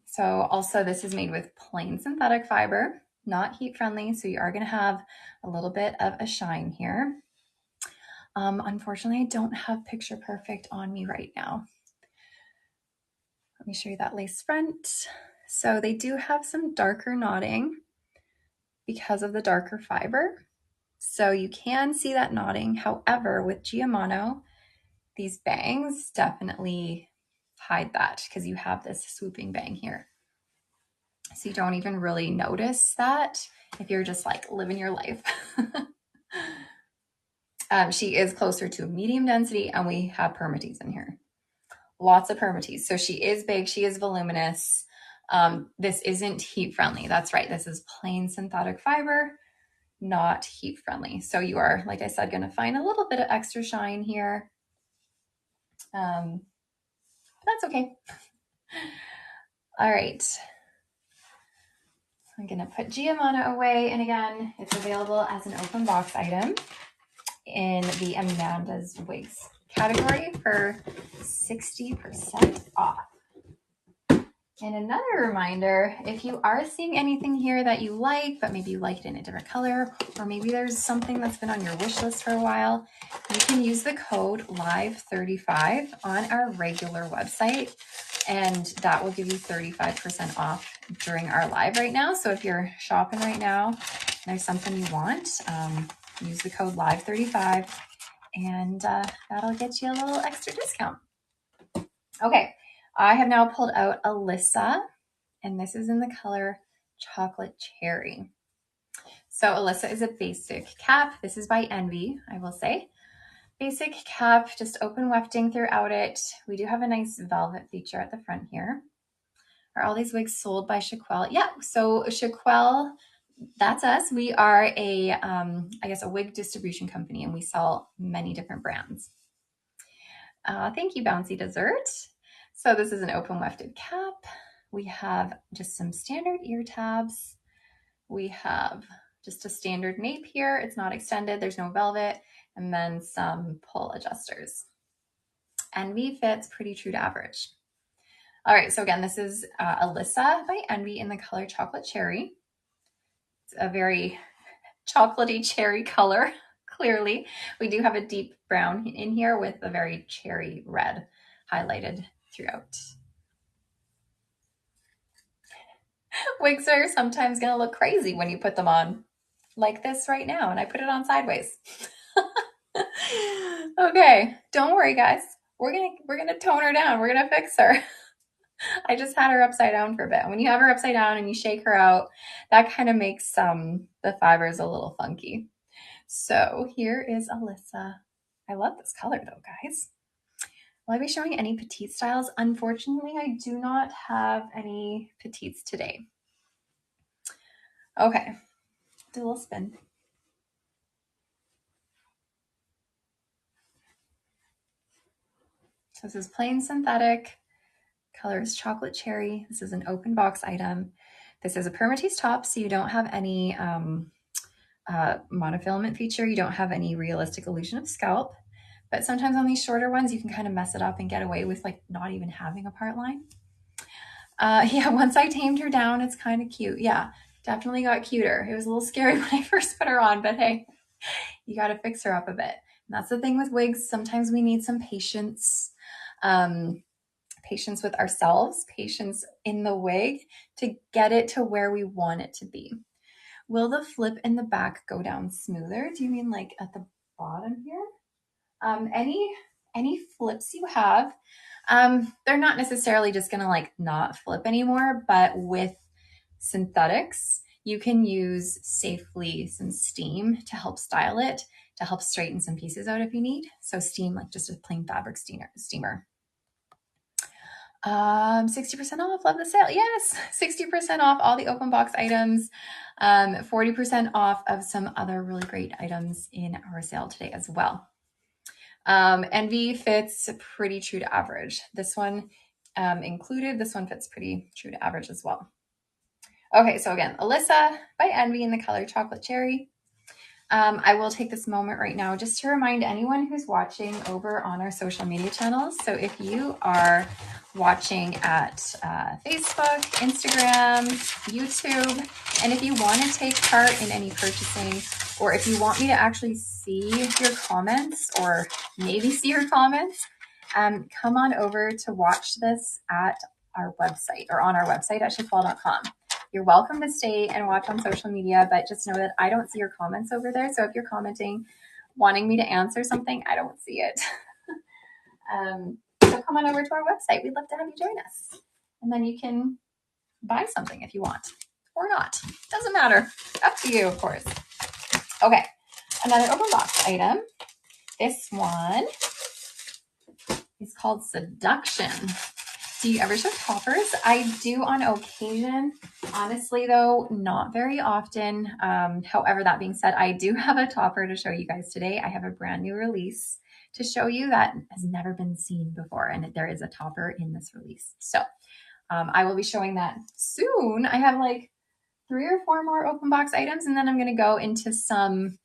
So also this is made with plain synthetic fiber, not heat friendly. So you are going to have a little bit of a shine here. Unfortunately, I don't have picture perfect on me right now. Let me show you that lace front. So they do have some darker knotting because of the darker fiber. So you can see that knotting. However, with Gia Mono, these bangs definitely hide that because you have this swooping bang here. So you don't even really notice that if you're just like living your life. She is closer to medium density and we have permatease in here. Lots of permatease. So she is big, she is voluminous. This isn't heat friendly. That's right. This is plain synthetic fiber, not heat friendly. So you are, like I said, going to find a little bit of extra shine here. That's okay. All right. I'm going to put Gia Mono away. And again, it's available as an open box item in the Amanda's Wigs category for 60% off. And another reminder, if you are seeing anything here that you like, but maybe you like it in a different color, or maybe there's something that's been on your wish list for a while, you can use the code LIVE35 on our regular website, and that will give you 35% off during our live right now. So if you're shopping right now, and there's something you want, use the code LIVE35, and that'll get you a little extra discount. Okay. I have now pulled out Alyssa, and this is in the color Chocolate Cherry. So Alyssa is a basic cap. This is by Envy, I will say. Basic cap, just open wefting throughout it. We do have a nice velvet feature at the front here. Are all these wigs sold by Chiquel? Yeah, so Chiquel, that's us. We are a, I guess, a wig distribution company, and we sell many different brands. Thank you, Bouncy Dessert. So this is an open wefted cap. We have just some standard ear tabs. We have just a standard nape here. It's not extended. There's no velvet. And then some pull adjusters. Envy fits pretty true to average. All right. So again, this is Alyssa by Envy in the color Chocolate Cherry. It's a very chocolatey cherry color. Clearly, we do have a deep brown in here with a very cherry red highlighted throughout. Wigs are sometimes going to look crazy when you put them on, like this right now, and I put it on sideways. Okay, don't worry, guys. We're gonna tone her down. We're gonna fix her. I just had her upside down for a bit. When you have her upside down and you shake her out, that kind of makes the fibers a little funky. So here is Alyssa. I love this color though, guys. Will I be showing any petite styles? Unfortunately, I do not have any petites today. Okay, do a little spin. So this is plain synthetic. Color is Chocolate Cherry. This is an open box item. This is a permatease top, so you don't have any monofilament feature. You don't have any realistic illusion of scalp, But sometimes on these shorter ones, you can kind of mess it up and get away with like not even having a part line. Yeah, once I tamed her down, it's kind of cute. Yeah, definitely got cuter. It was a little scary when I first put her on, but hey, you got to fix her up a bit. And that's the thing with wigs. Sometimes we need some patience, patience with ourselves, patience in the wig to get it to where we want it to be. Will the flip in the back go down smoother? Do you mean like at the bottom here? Any flips you have, they're not necessarily just gonna like not flip anymore, but with synthetics, you can use safely some steam to help style it, to help straighten some pieces out if you need. So steam, like just a plain fabric steamer. 60% off, love the sale. Yes, 60% off all the open box items, 40% off of some other really great items in our sale today as well. Envy fits pretty true to average. This one included, this one fits pretty true to average as well. Okay, so again, Alyssa by Envy in the color Chocolate Cherry. I will take this moment right now just to remind anyone who's watching over on our social media channels. So if you are watching at Facebook, Instagram, YouTube, and if you want to take part in any purchasing, or if you want me to actually see your comments or maybe see your comments, come on over to watch this at our website or on our website at chiquel.com. You're welcome to stay and watch on social media, but just know that I don't see your comments over there. So if you're commenting, wanting me to answer something, I don't see it. So come on over to our website. We'd love to have you join us. And then you can buy something if you want or not. Doesn't matter. Up to you, of course. Okay, another open box item. This one is called Seduction. Do you ever show toppers? I do on occasion. Honestly, though, not very often. However, that being said, I do have a topper to show you guys today. I have a brand new release to show you that has never been seen before, and there is a topper in this release. So I will be showing that soon. I have like 3 or 4 more open box items, and then I'm going to go into some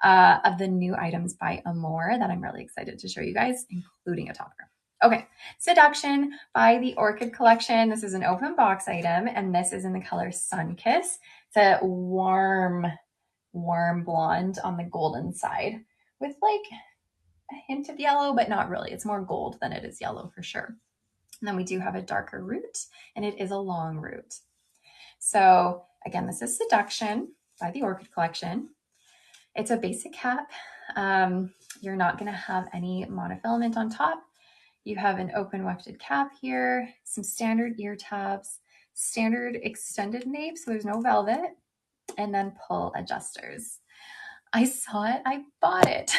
of the new items by Amore that I'm really excited to show you guys, including a topper. Okay, Seduction by the Orchid Collection. This is an open box item, and this is in the color Sunkiss. It's a warm blonde on the golden side with like a hint of yellow, but not really. It's more gold than it is yellow for sure. And then we do have a darker root, and it is a long root. So again, this is Seduction by the Orchid Collection. It's a basic cap. You're not going to have any monofilament on top. You have an open wefted cap here, some standard ear tabs, standard extended nape, so there's no velvet, and then pull adjusters. I saw it, I bought it.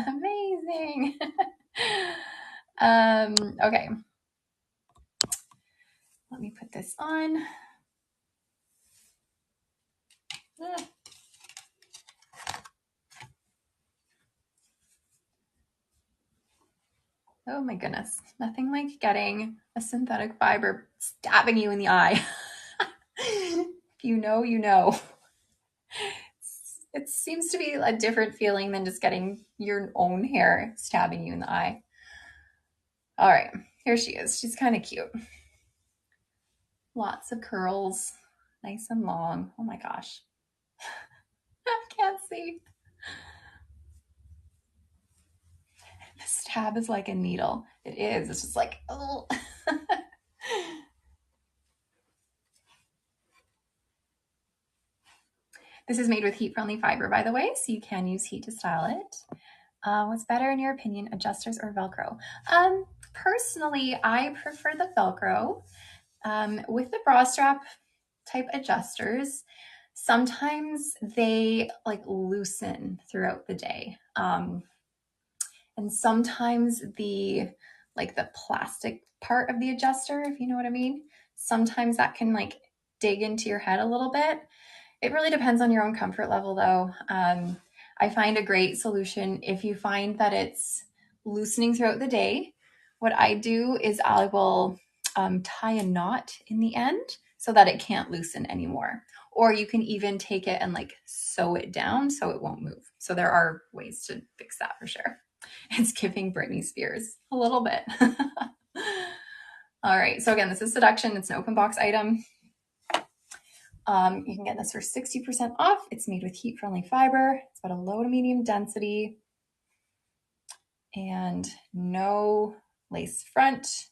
Amazing. Okay. Let me put this on. Oh my goodness. Nothing like getting a synthetic fiber stabbing you in the eye. If you know, you know. It seems to be a different feeling than just getting your own hair stabbing you in the eye. All right, here she is. She's kind of cute. Lots of curls, nice and long. Oh my gosh. I can't see. The stab is like a needle. It is. It's just like, oh. This is made with heat-friendly fiber, by the way, so you can use heat to style it. What's better in your opinion, adjusters or Velcro? Personally, I prefer the Velcro. With the bra strap type adjusters, sometimes they like loosen throughout the day. And sometimes the plastic part of the adjuster, if you know what I mean, sometimes that can like dig into your head a little bit. It really depends on your own comfort level though. I find a great solution if you find that it's loosening throughout the day. What I do is I will tie a knot in the end so that it can't loosen anymore. Or you can even take it and like sew it down so it won't move. So there are ways to fix that for sure. It's giving Britney Spears a little bit. All right, so again, this is Seduction. It's an open box item. You can get this for 60% off. It's made with heat-friendly fiber. It's got a low to medium density and no lace front,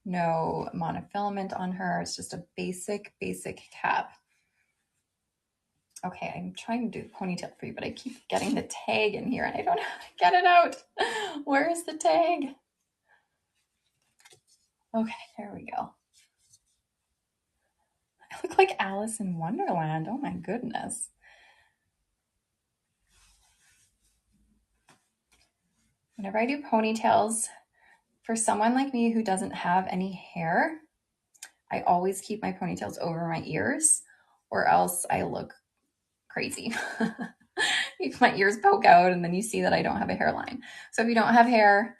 no monofilament on her. It's just a basic cap. Okay, I'm trying to do the ponytail for you, but I keep getting the tag in here and I don't know how to get it out. Where is the tag? Okay, there we go. I look like Alice in Wonderland. Oh my goodness. Whenever I do ponytails, for someone like me who doesn't have any hair, I always keep my ponytails over my ears or else I look crazy. If my ears poke out and then you see that I don't have a hairline. So if you don't have hair,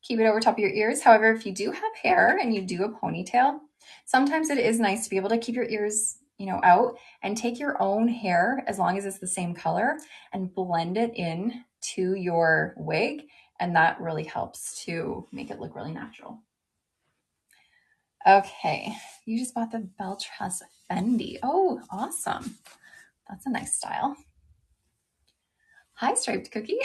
keep it over top of your ears. However, if you do have hair and you do a ponytail, sometimes it is nice to be able to keep your ears, out and take your own hair, as long as it's the same color, and blend it in to your wig. And that really helps to make it look really natural. Okay, you just bought the Belle Tress Fendi. Oh, awesome. That's a nice style. Hi, Striped Cookie.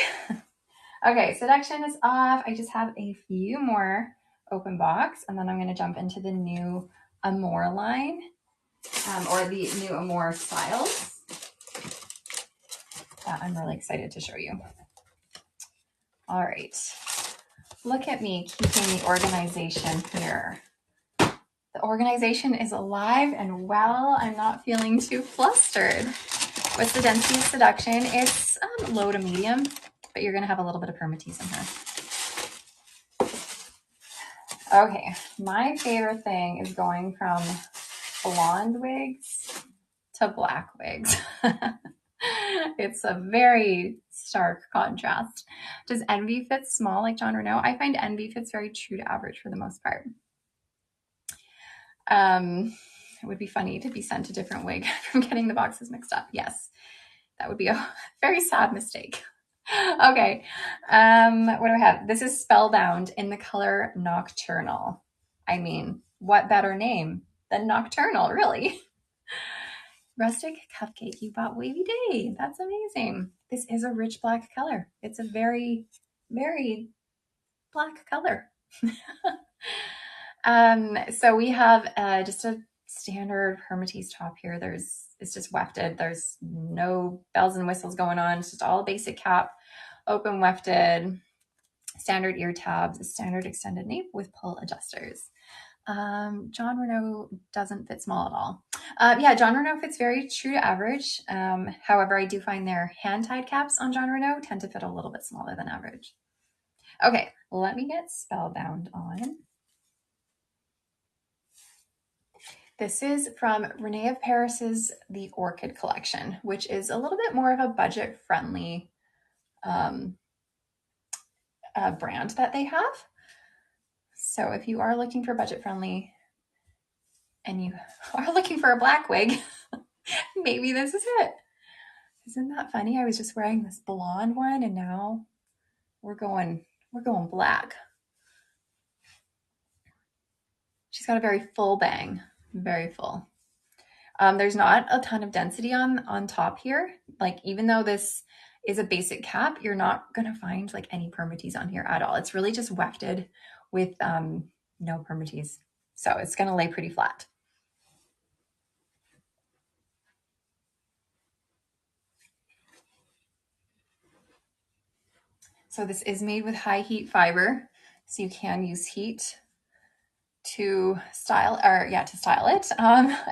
Okay, Seduction is off. I just have a few more open box, and then I'm going to jump into the new Amore line, or the new Amore styles that I'm really excited to show you. All right, look at me keeping the organization here. The organization is alive and well. I'm not feeling too flustered. What's the density of Seduction? It's low to medium, but you're going to have a little bit of permatease in here. Okay, my favorite thing is going from blonde wigs to black wigs. It's a very stark contrast. Does Envy fit small like Jon Renau? I find Envy fits very true to average for the most part. It would be funny to be sent a different wig from getting the boxes mixed up. Yes, that would be a very sad mistake. Okay, what do I have? This is Spellbound in the color Nocturnal. I mean, what better name than Nocturnal, really? Rustic Cupcake, you bought Wavy Day. That's amazing. This is a rich black color. It's a very, very black color. So we have just a standard permatease top here. It's just wefted. There's no bells and whistles going on. It's just all basic cap, open wefted, standard ear tabs, a standard extended nape with pull adjusters. Jon Renau doesn't fit small at all. Yeah, Jon Renau fits very true to average. However, I do find their hand-tied caps on Jon Renau tend to fit a little bit smaller than average. Okay, let me get Spellbound on. This is from Renee of Paris's The Orchid collection, which is a little bit more of a budget-friendly brand that they have. So if you are looking for budget-friendly and you are looking for a black wig, maybe this is it. Isn't that funny? I was just wearing this blonde one and now we're going black. She's got a very full bang, very full. There's not a ton of density on top here. Like, even though this is a basic cap, you're not going to find like any permatease on here at all. It's really just wefted with no permatease. So it's going to lay pretty flat. So this is made with high heat fiber. So you can use heat to style it.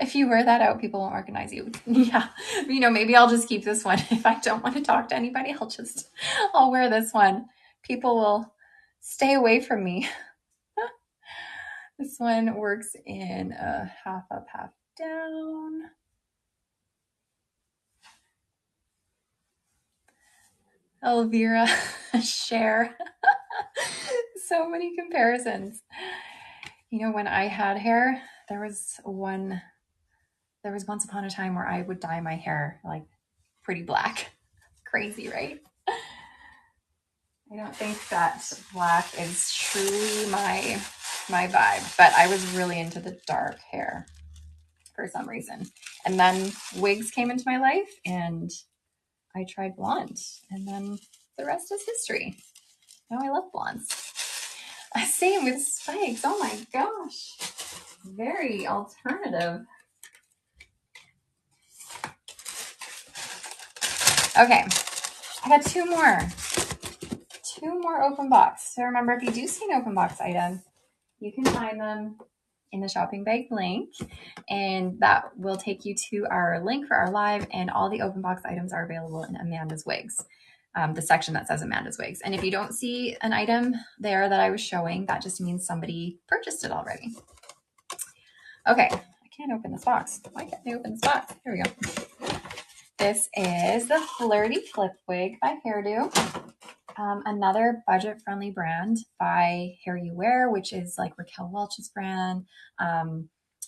If you wear that out, people won't recognize you. Yeah, maybe I'll just keep this one. If I don't want to talk to anybody, I'll wear this one. People will stay away from me. This one works in a half up, half down. Elvira, Cher. So many comparisons. When I had hair, there was once upon a time where I would dye my hair like pretty black. Crazy, right? I don't think that black is truly my vibe, but I was really into the dark hair for some reason. And then wigs came into my life and I tried blonde, and then the rest is history. Now I love blondes. Same with spikes. Oh my gosh. Very alternative. Okay, I got two more open box. So remember, if you do see an open box item, you can find them in the shopping bag link, and that will take you to our link for our live, and all the open box items are available in Amanda's Wigs, the section that says Amanda's Wigs. And if you don't see an item there that I was showing, that just means somebody purchased it already. Okay, I can't open this box. Why can't I open this box? Here we go. This is the Flirty Flip wig by Hairdo. Another budget-friendly brand by Hair You Wear, which is like Raquel Welch's brand,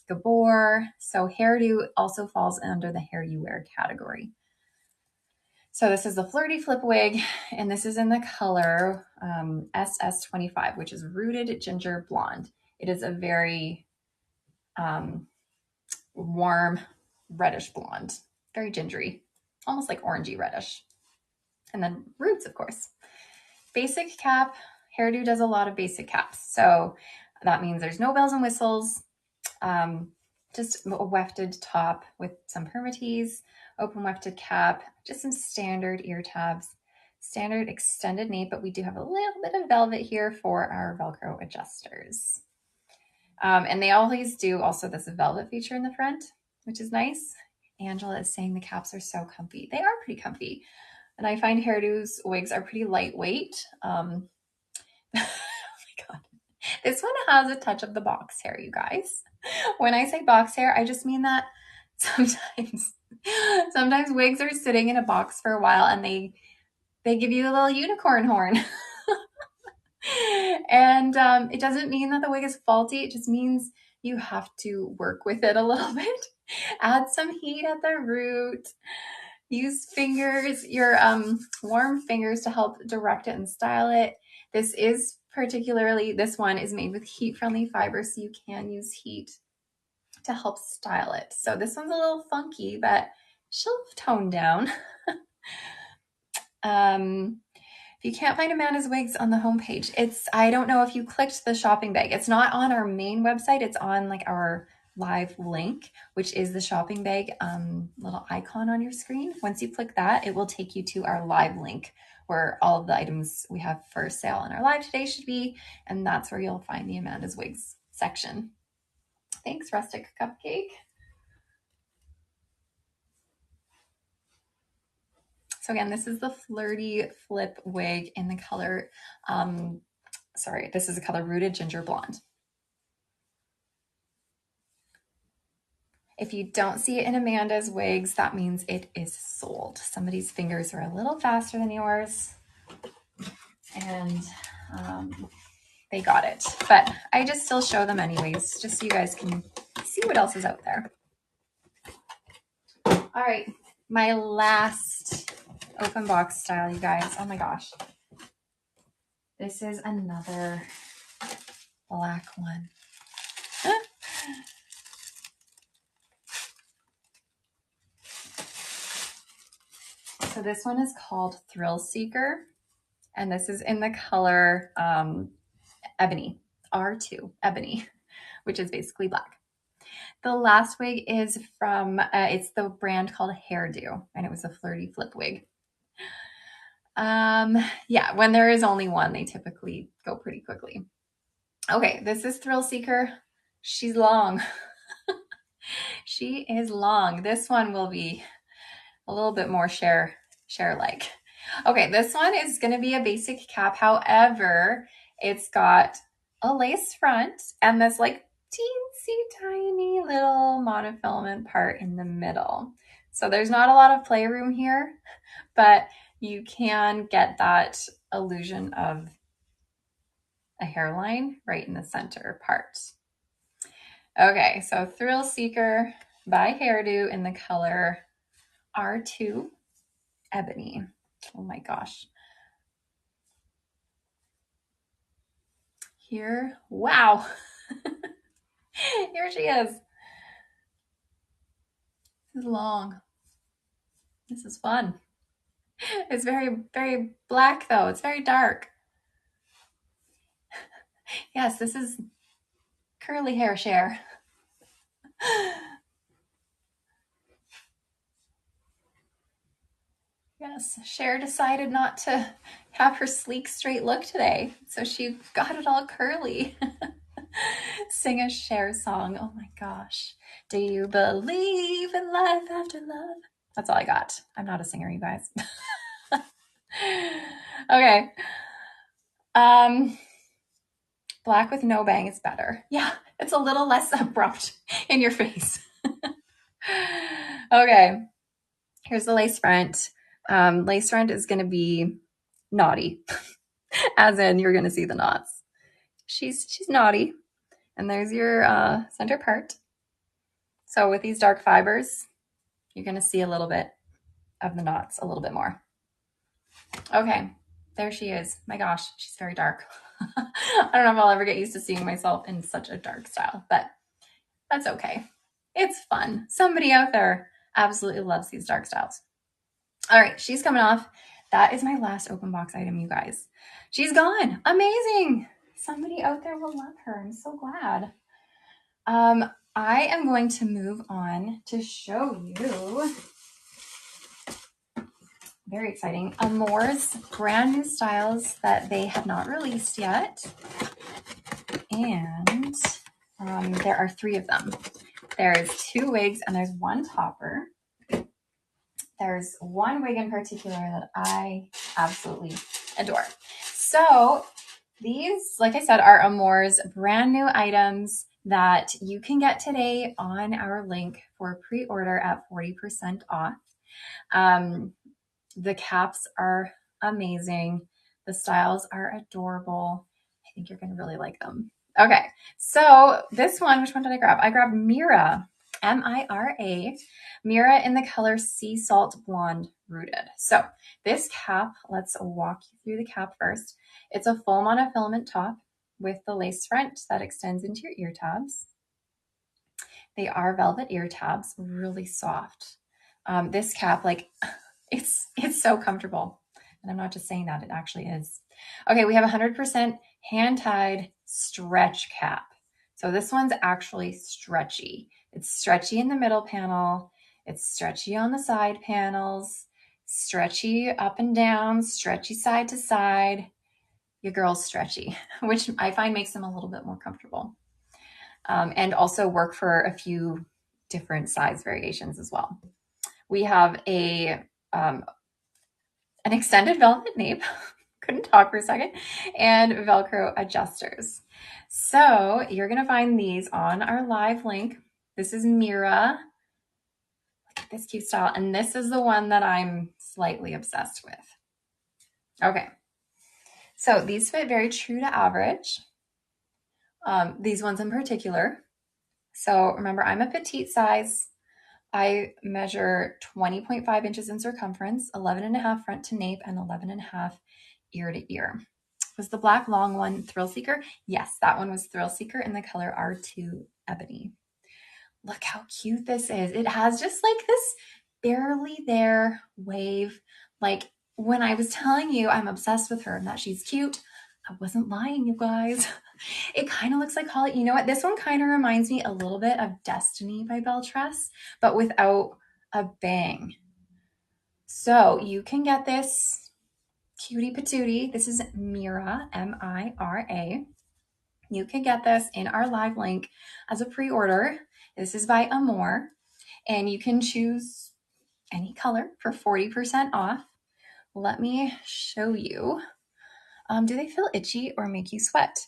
Gabor. So Hairdo also falls under the Hair You Wear category. So this is the Flirty Flip wig, and this is in the color SS25, which is Rooted Ginger Blonde. It is a very warm reddish blonde, very gingery, almost like orangey reddish. And then roots, of course. Basic cap. Hairdo does a lot of basic caps. So that means there's no bells and whistles, just a wefted top with some permatease, open wefted cap, just some standard ear tabs, standard extended nape, but we do have a little bit of velvet here for our Velcro adjusters. And they always do also this velvet feature in the front, which is nice. Angela is saying the caps are so comfy. They are pretty comfy. And I find Hairdo's wigs are pretty lightweight. Oh my God. This one has a touch of the box hair, you guys. When I say box hair, I just mean that sometimes wigs are sitting in a box for a while and they give you a little unicorn horn. And it doesn't mean that the wig is faulty. It just means you have to work with it a little bit. Add some heat at the root. Use fingers, your warm fingers, to help direct it and style it. This one is made with heat-friendly fiber, so you can use heat to help style it. So this one's a little funky, but she'll tone down. If you can't find Amanda's Wigs on the homepage, I don't know if you clicked the shopping bag. It's not on our main website. It's on like our live link, which is the shopping bag little icon on your screen. Once you click that, it will take you to our live link where all of the items we have for sale in our live today should be. And that's where you'll find the Amanda's Wigs section. Thanks, Rustic Cupcake. So again, this is the Flirty Flip wig in the color, this is the color Rooted Ginger Blonde. If you don't see it in Amanda's Wigs, that means it is sold. Somebody's fingers are a little faster than yours, and they got it. But I just still show them anyways, just so you guys can see what else is out there. All right, my last open box style, you guys. Oh my gosh. This is another black one. So this one is called Thrill Seeker, and this is in the color Ebony, R2, Ebony, which is basically black. The last wig is from, it's the brand called Hairdo, and it was a Flirty Flip wig. Yeah, when there is only one, they typically go pretty quickly. Okay, this is Thrill Seeker. She's long. She is long. This one will be a little bit more share-like. Okay, this one is going to be a basic cap. However, it's got a lace front and this like teensy tiny little monofilament part in the middle. So there's not a lot of playroom here, but you can get that illusion of a hairline right in the center part. Okay, so Thrill Seeker by Hairdo in the color R2 Ebony. Oh my gosh. here. Wow. Here she is. This is long. This is fun. It's very, very black though. It's very dark. Yes, this is curly hair Cher. Yes, Cher decided not to have her sleek, straight look today, so she got it all curly. Sing a Cher song. Oh my gosh. Do you believe in life after love? That's all I got. I'm not a singer, you guys. Okay. Black with no bang is better. Yeah, it's a little less abrupt in your face. Okay. Here's the lace front. Lace front is going to be naughty, as in you're going to see the knots. She's naughty. And there's your center part. So with these dark fibers, you're going to see a little bit of the knots, a little bit more. Okay, there she is. My gosh, she's very dark. I don't know if I'll ever get used to seeing myself in such a dark style, but that's okay. It's fun. Somebody out there absolutely loves these dark styles. All right, she's coming off. That is my last open box item, you guys. She's gone. Amazing. Somebody out there will love her. I'm so glad. I am going to move on to show you, very exciting, Amore's brand new styles that they have not released yet. And there are 3 of them. There's 2 wigs and there's 1 topper. There's 1 wig in particular that I absolutely adore. So these, like I said, are Amore's brand new items that you can get today on our link for pre-order at 40% off. The caps are amazing. The styles are adorable. I think you're going to really like them. Okay, so this one, which one did I grab? I grabbed Mira, M-I-R-A, Mira in the color Sea Salt Blonde Rooted. So this cap, let's walk you through the cap first. It's a full monofilament top with the lace front that extends into your ear tabs. They are velvet ear tabs, really soft. This cap, like, it's so comfortable. And I'm not just saying that, it actually is. Okay, we have 100% hand-tied stretch cap. So this one's actually stretchy. It's stretchy in the middle panel. It's stretchy on the side panels, stretchy up and down, stretchy side to side. Your girl's stretchy, which I find makes them a little bit more comfortable. And also work for a few different size variations as well. We have an extended velvet nape, couldn't talk for a second, and Velcro adjusters. So you're going to find these on our live link. This is Mira. Look at this cute style. And this is the one that I'm slightly obsessed with. Okay. So these fit very true to average. These ones in particular. So remember, I'm a petite size. I measure 20.5 inches in circumference, 11.5 front to nape, and 11.5 ear to ear. Was the black long one Thrill Seeker? Yes, that one was Thrill Seeker in the color R2 Ebony. Look how cute this is. It has just like this barely there wave. Like when I was telling you I'm obsessed with her and that she's cute, I wasn't lying, you guys. It kind of looks like Holly. You know what? This one kind of reminds me a little bit of Destiny by Belle Tress, but without a bang. So you can get this cutie patootie. This is Mira, M-I-R-A. You can get this in our live link as a pre-order. This is by Amore, and you can choose any color for 40% off. Let me show you. Do they feel itchy or make you sweat?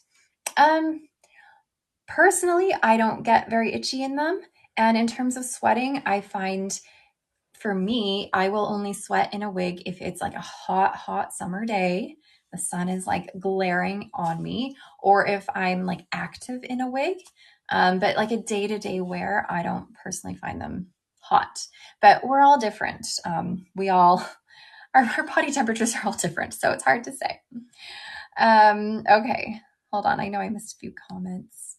Personally, I don't get very itchy in them. And in terms of sweating, I find for me, I will only sweat in a wig if it's like a hot, hot summer day. The sun is like glaring on me, or if I'm like active in a wig. But like a day-to-day wear, I don't personally find them hot. But we're all different. Our body temperatures are all different, so it's hard to say. Okay, Hold on, I know I missed a few comments.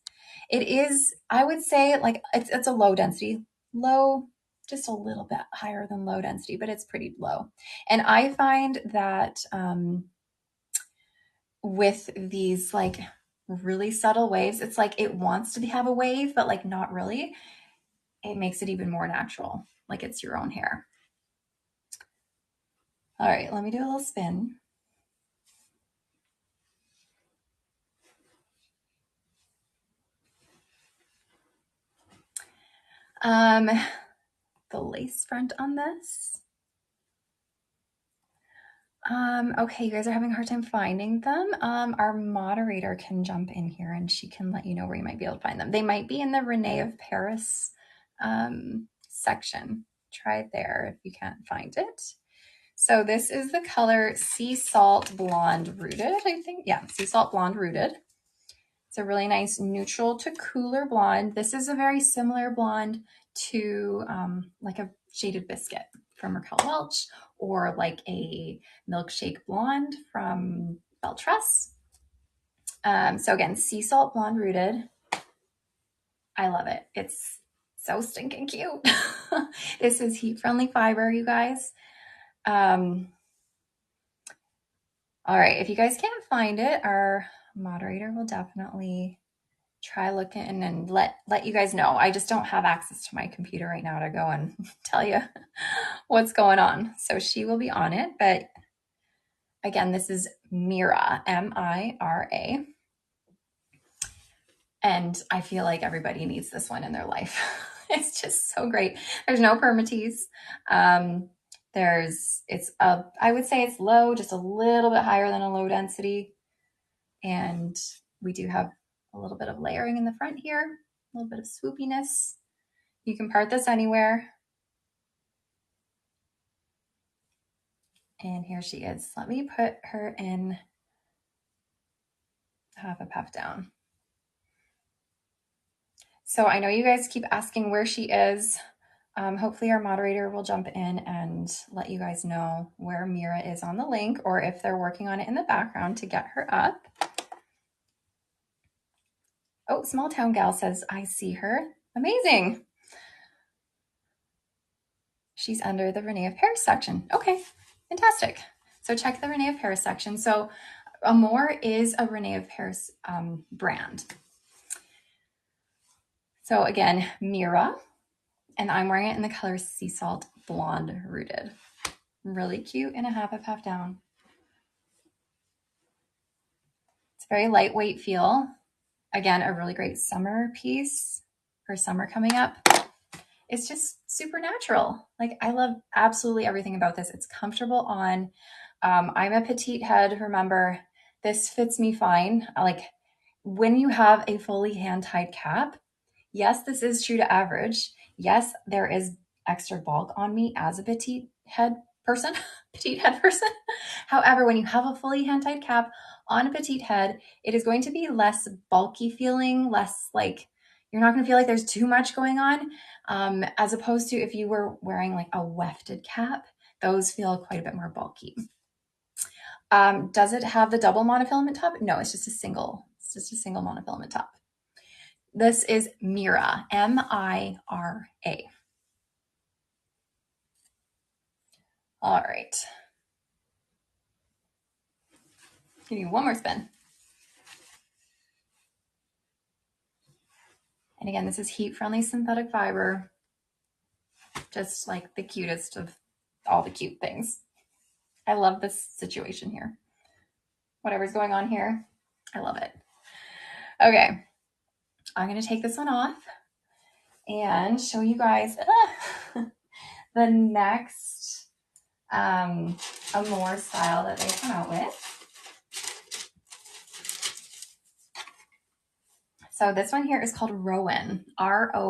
It is, I would say, like it's a low density, low, just a little bit higher than low density, but it's pretty low. And I find that with these like really subtle waves, it's like it wants to have a wave, but like not really. It makes it even more natural, like it's your own hair. All right, let me do a little spin. The lace front on this. Okay, you guys are having a hard time finding them. Our moderator can jump in here and she can let you know where you might be able to find them. They might be in the Rene of Paris section. Try there if you can't find it. So this is the color Sea Salt Blonde Rooted, I think. Yeah, Sea Salt Blonde Rooted. It's a really nice neutral to cooler blonde. This is a very similar blonde to like a Shaded Biscuit from Raquel Welch, or like a Milkshake Blonde from Belle Tress. So again, Sea Salt Blonde Rooted. I love it. It's so stinking cute. This is heat-friendly fiber, you guys. All right, if you guys can't find it, our moderator will definitely try looking and let you guys know. I just don't have access to my computer right now to go and tell you what's going on. So she will be on it. But again, this is Mira, M-I-R-A. And I feel like everybody needs this one in their life. It's just so great. There's no permatease. I would say it's low, just a little bit higher than a low density. And we do have a little bit of layering in the front here, a little bit of swoopiness. You can part this anywhere. And here she is. Let me put her in half a puff down. So I know you guys keep asking where she is. Hopefully our moderator will jump in and let you guys know where Mira is on the link, or if they're working on it in the background to get her up. Oh, Small Town Gal says, I see her. Amazing. She's under the Rene of Paris section. Okay, fantastic. So check the Rene of Paris section. So Amore is a Rene of Paris brand. So again, Mira, and I'm wearing it in the color Sea Salt Blonde Rooted. Really cute in a half up, half down. It's a very lightweight feel. Again, a really great summer piece for summer coming up. It's just super natural. Like, I love absolutely everything about this. It's comfortable on. I'm a petite head, remember. This fits me fine. Like, when you have a fully hand-tied cap, yes, this is true to average. Yes, there is extra bulk on me as a petite head person. However, when you have a fully hand-tied cap on a petite head, it is going to be less bulky feeling, less like, you're not going to feel like there's too much going on, as opposed to if you were wearing like a wefted cap. Those feel quite a bit more bulky. Does it have the double monofilament top? No, it's just a single monofilament top. This is Mira, M-I-R-A. All right. Give you one more spin. And again, this is heat-friendly synthetic fiber. Just like the cutest of all the cute things. I love this situation here. Whatever's going on here, I love it. Okay, I'm gonna take this one off and show you guys the next Amore style that they come out with. So this one here is called Rowan, R-O-H-A-N.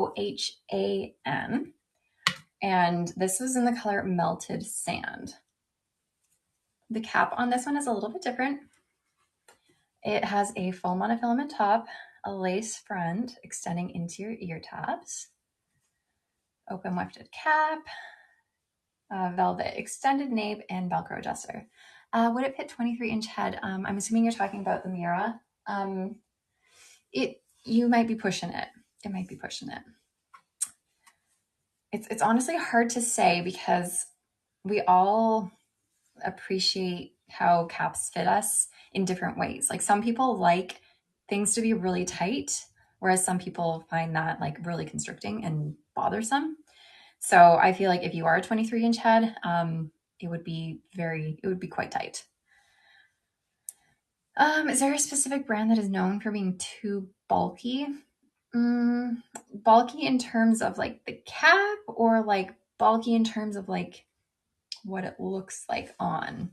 And this was in the color Melted Sand. The cap on this one is a little bit different. It has a full monofilament top, a lace front extending into your ear tabs, open wefted cap, velvet extended nape, and Velcro adjuster. Would it fit 23-inch head? I'm assuming you're talking about the Mira You might be pushing it. It might be pushing it. It's honestly hard to say because we all appreciate how caps fit us in different ways. Like some people like things to be really tight, whereas some people find that like really constricting and bothersome. So I feel like if you are a 23-inch head, it would be quite tight. Is there a specific brand that is known for being too bulky? Bulky in terms of like the cap, or like bulky in terms of like what it looks like on?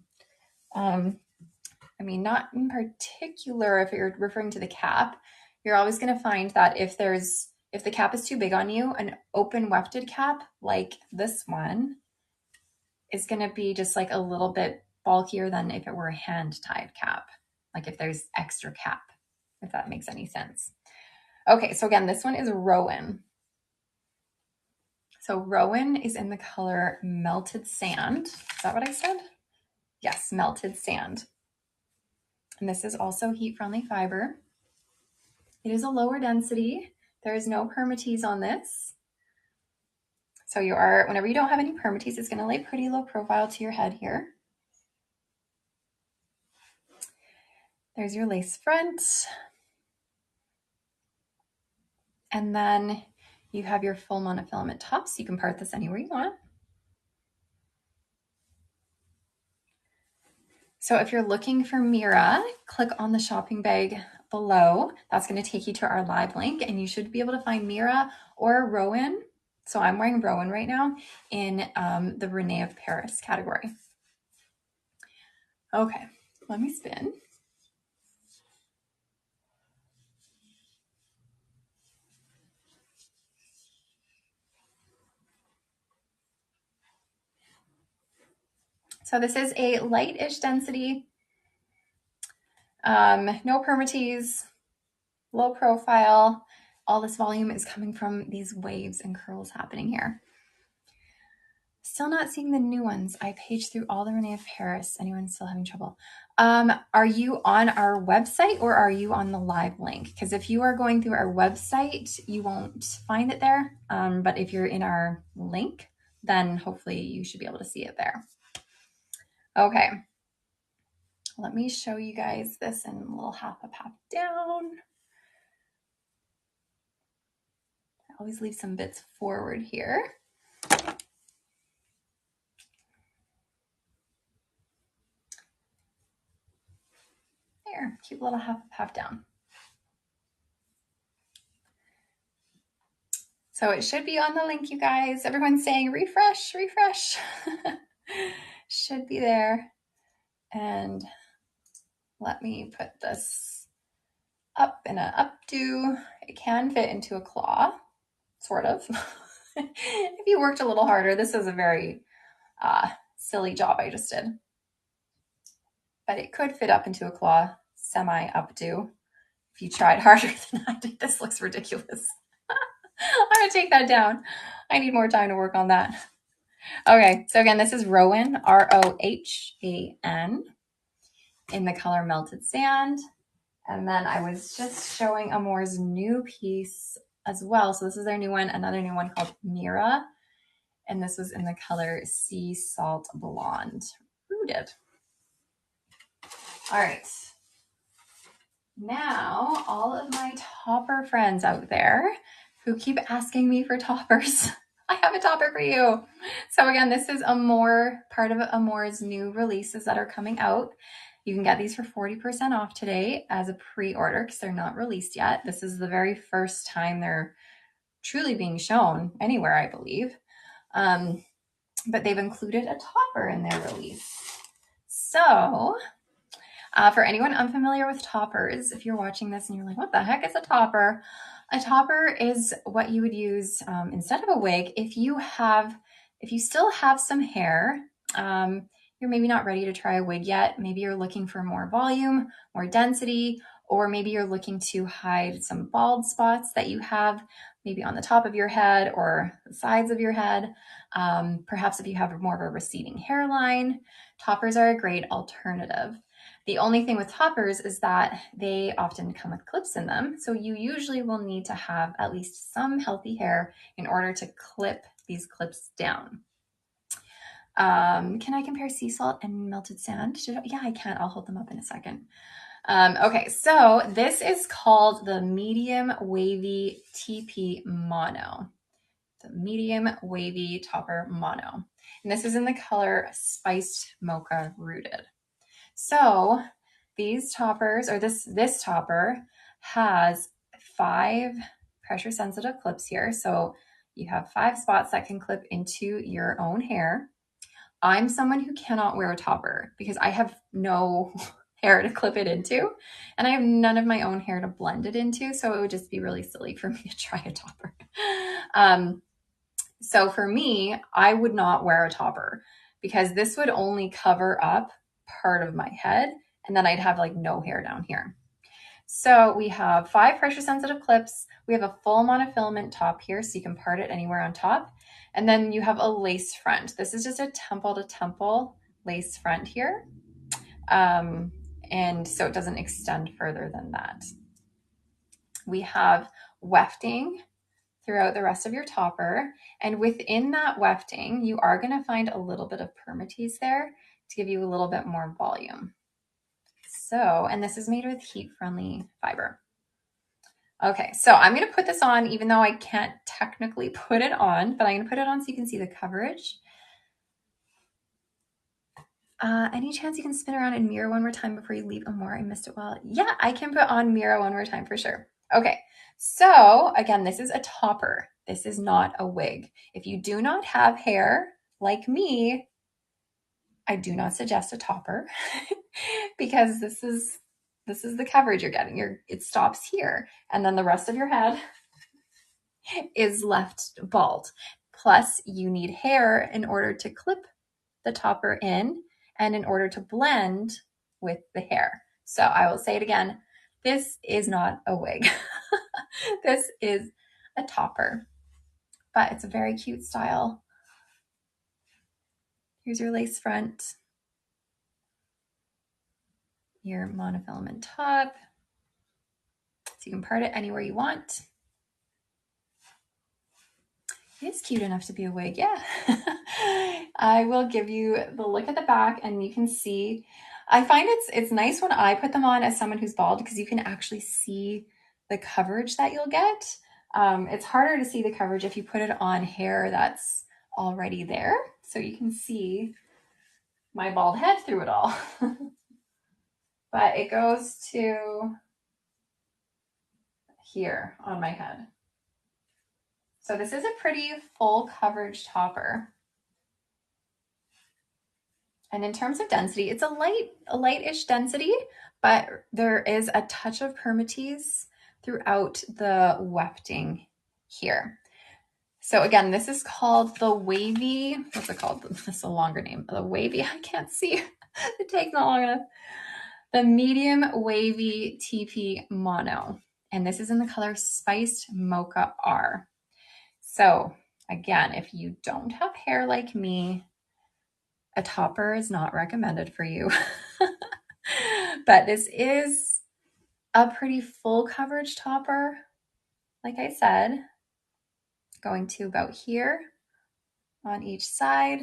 I mean, not in particular. If you're referring to the cap, you're always going to find that if the cap is too big on you, an open wefted cap like this one is going to be just like a little bit bulkier than if it were a hand tied cap. Like if there's extra cap, if that makes any sense. Okay, so again, this one is Rowan. So Rowan is in the color Melted Sand. Is that what I said? Yes, Melted Sand. And this is also heat-friendly fiber. It is a lower density. There is no permatease on this. So whenever you don't have any permatease, it's going to lay pretty low profile to your head here. There's your lace front. And then you have your full monofilament top, so you can part this anywhere you want. So if you're looking for Mira, click on the shopping bag below. That's going to take you to our live link, and you should be able to find Mira or Rowan. So I'm wearing Rowan right now in the Rene of Paris category. Okay, let me spin. So this is a light-ish density, no permatease, low profile. All this volume is coming from these waves and curls happening here. Still not seeing the new ones. I paged through all the Rene of Paris. Anyone still having trouble? Are you on our website or are you on the live link? Because if you are going through our website, you won't find it there. But if you're in our link, then hopefully you should be able to see it there. Okay. Let me show you guys this in a little half up, half down. I always leave some bits forward here. There, cute little half up, half down. So it should be on the link, you guys. Everyone's saying refresh, refresh. Should be there. And let me put this up in an updo. It can fit into a claw, sort of. If you worked a little harder, this is a very silly job I just did. But it could fit up into a claw, semi-updo. If you tried harder than I did, this looks ridiculous. I'm gonna take that down. I need more time to work on that. Okay, so again, this is Rowan, R-O-H-A-N, in the color Melted Sand. And then I was just showing Amore's new piece as well. So this is their new one, another new one called Mira. And this was in the color Sea Salt Blonde, Rooted. All right. Now, all of my topper friends out there who keep asking me for toppers, I have a topper for you. So again, this is Amore, part of Amore's new releases that are coming out. You can get these for 40% off today as a pre-order because they're not released yet. This is the very first time they're truly being shown anywhere, I believe. But they've included a topper in their release. So for anyone unfamiliar with toppers, if you're watching this and you're like, what the heck is a topper? A topper is what you would use instead of a wig. If you still have some hair, you're maybe not ready to try a wig yet. Maybe you're looking for more volume, more density, or maybe you're looking to hide some bald spots that you have maybe on the top of your head or the sides of your head. Perhaps if you have more of a receding hairline, toppers are a great alternative. The only thing with toppers is that they often come with clips in them. So you usually will need to have at least some healthy hair in order to clip these clips down. Can I compare sea salt and melted sand? Yeah, I can. I'll hold them up in a second. Okay, so this is called the Medium Wavy TP Mono. The Medium Wavy Topper Mono. And this is in the color Spiced Mocha Rooted. So these toppers, or this topper has 5 pressure sensitive clips here. So you have 5 spots that can clip into your own hair. I'm someone who cannot wear a topper because I have no hair to clip it into, and I have none of my own hair to blend it into, so it would just be really silly for me to try a topper. So for me, I would not wear a topper because this would only cover up part of my head, and then I'd have like no hair down here. So we have 5 pressure sensitive clips. We have a full monofilament top here, so you can part it anywhere on top. And then you have a lace front. This is just a temple to temple lace front here. And so it doesn't extend further than that. We have wefting throughout the rest of your topper. And within that wefting, you are going to find a little bit of permatease there to give you a little bit more volume. So, and this is made with heat-friendly fiber. Okay, so I'm going to put this on, even though I can't technically put it on, but I'm going to put it on so you can see the coverage. Any chance you can spin around and mirror one more time before you leave Amore? I missed it well. Yeah, I can put on mirror one more time for sure. Okay, so again, this is a topper. This is not a wig. If you do not have hair like me, I do not suggest a topper because this is the coverage you're getting. It stops here, and then the rest of your head is left bald. Plus, you need hair in order to clip the topper in and in order to blend with the hair. So I will say it again. This is not a wig. This is a topper, but it's a very cute style. Here's your lace front, your monofilament top. So you can part it anywhere you want. It is cute enough to be a wig, yeah. I will give you the look at the back and you can see, I find it's nice when I put them on as someone who's bald because you can actually see the coverage that you'll get. It's harder to see the coverage if you put it on hair that's already there. So you can see my bald head through it all. But it goes to here on my head. So this is a pretty full coverage topper. And in terms of density, it's a light-ish density, but there is a touch of permatease throughout the wefting here. So again, this is called the wavy, what's it called? This is a longer name. The wavy, I can't see. It takes not long enough. The medium wavy TP mono. And this is in the color Spiced Mocha R. So again, if you don't have hair like me, a topper is not recommended for you. But this is a pretty full coverage topper. Like I said, going to about here on each side.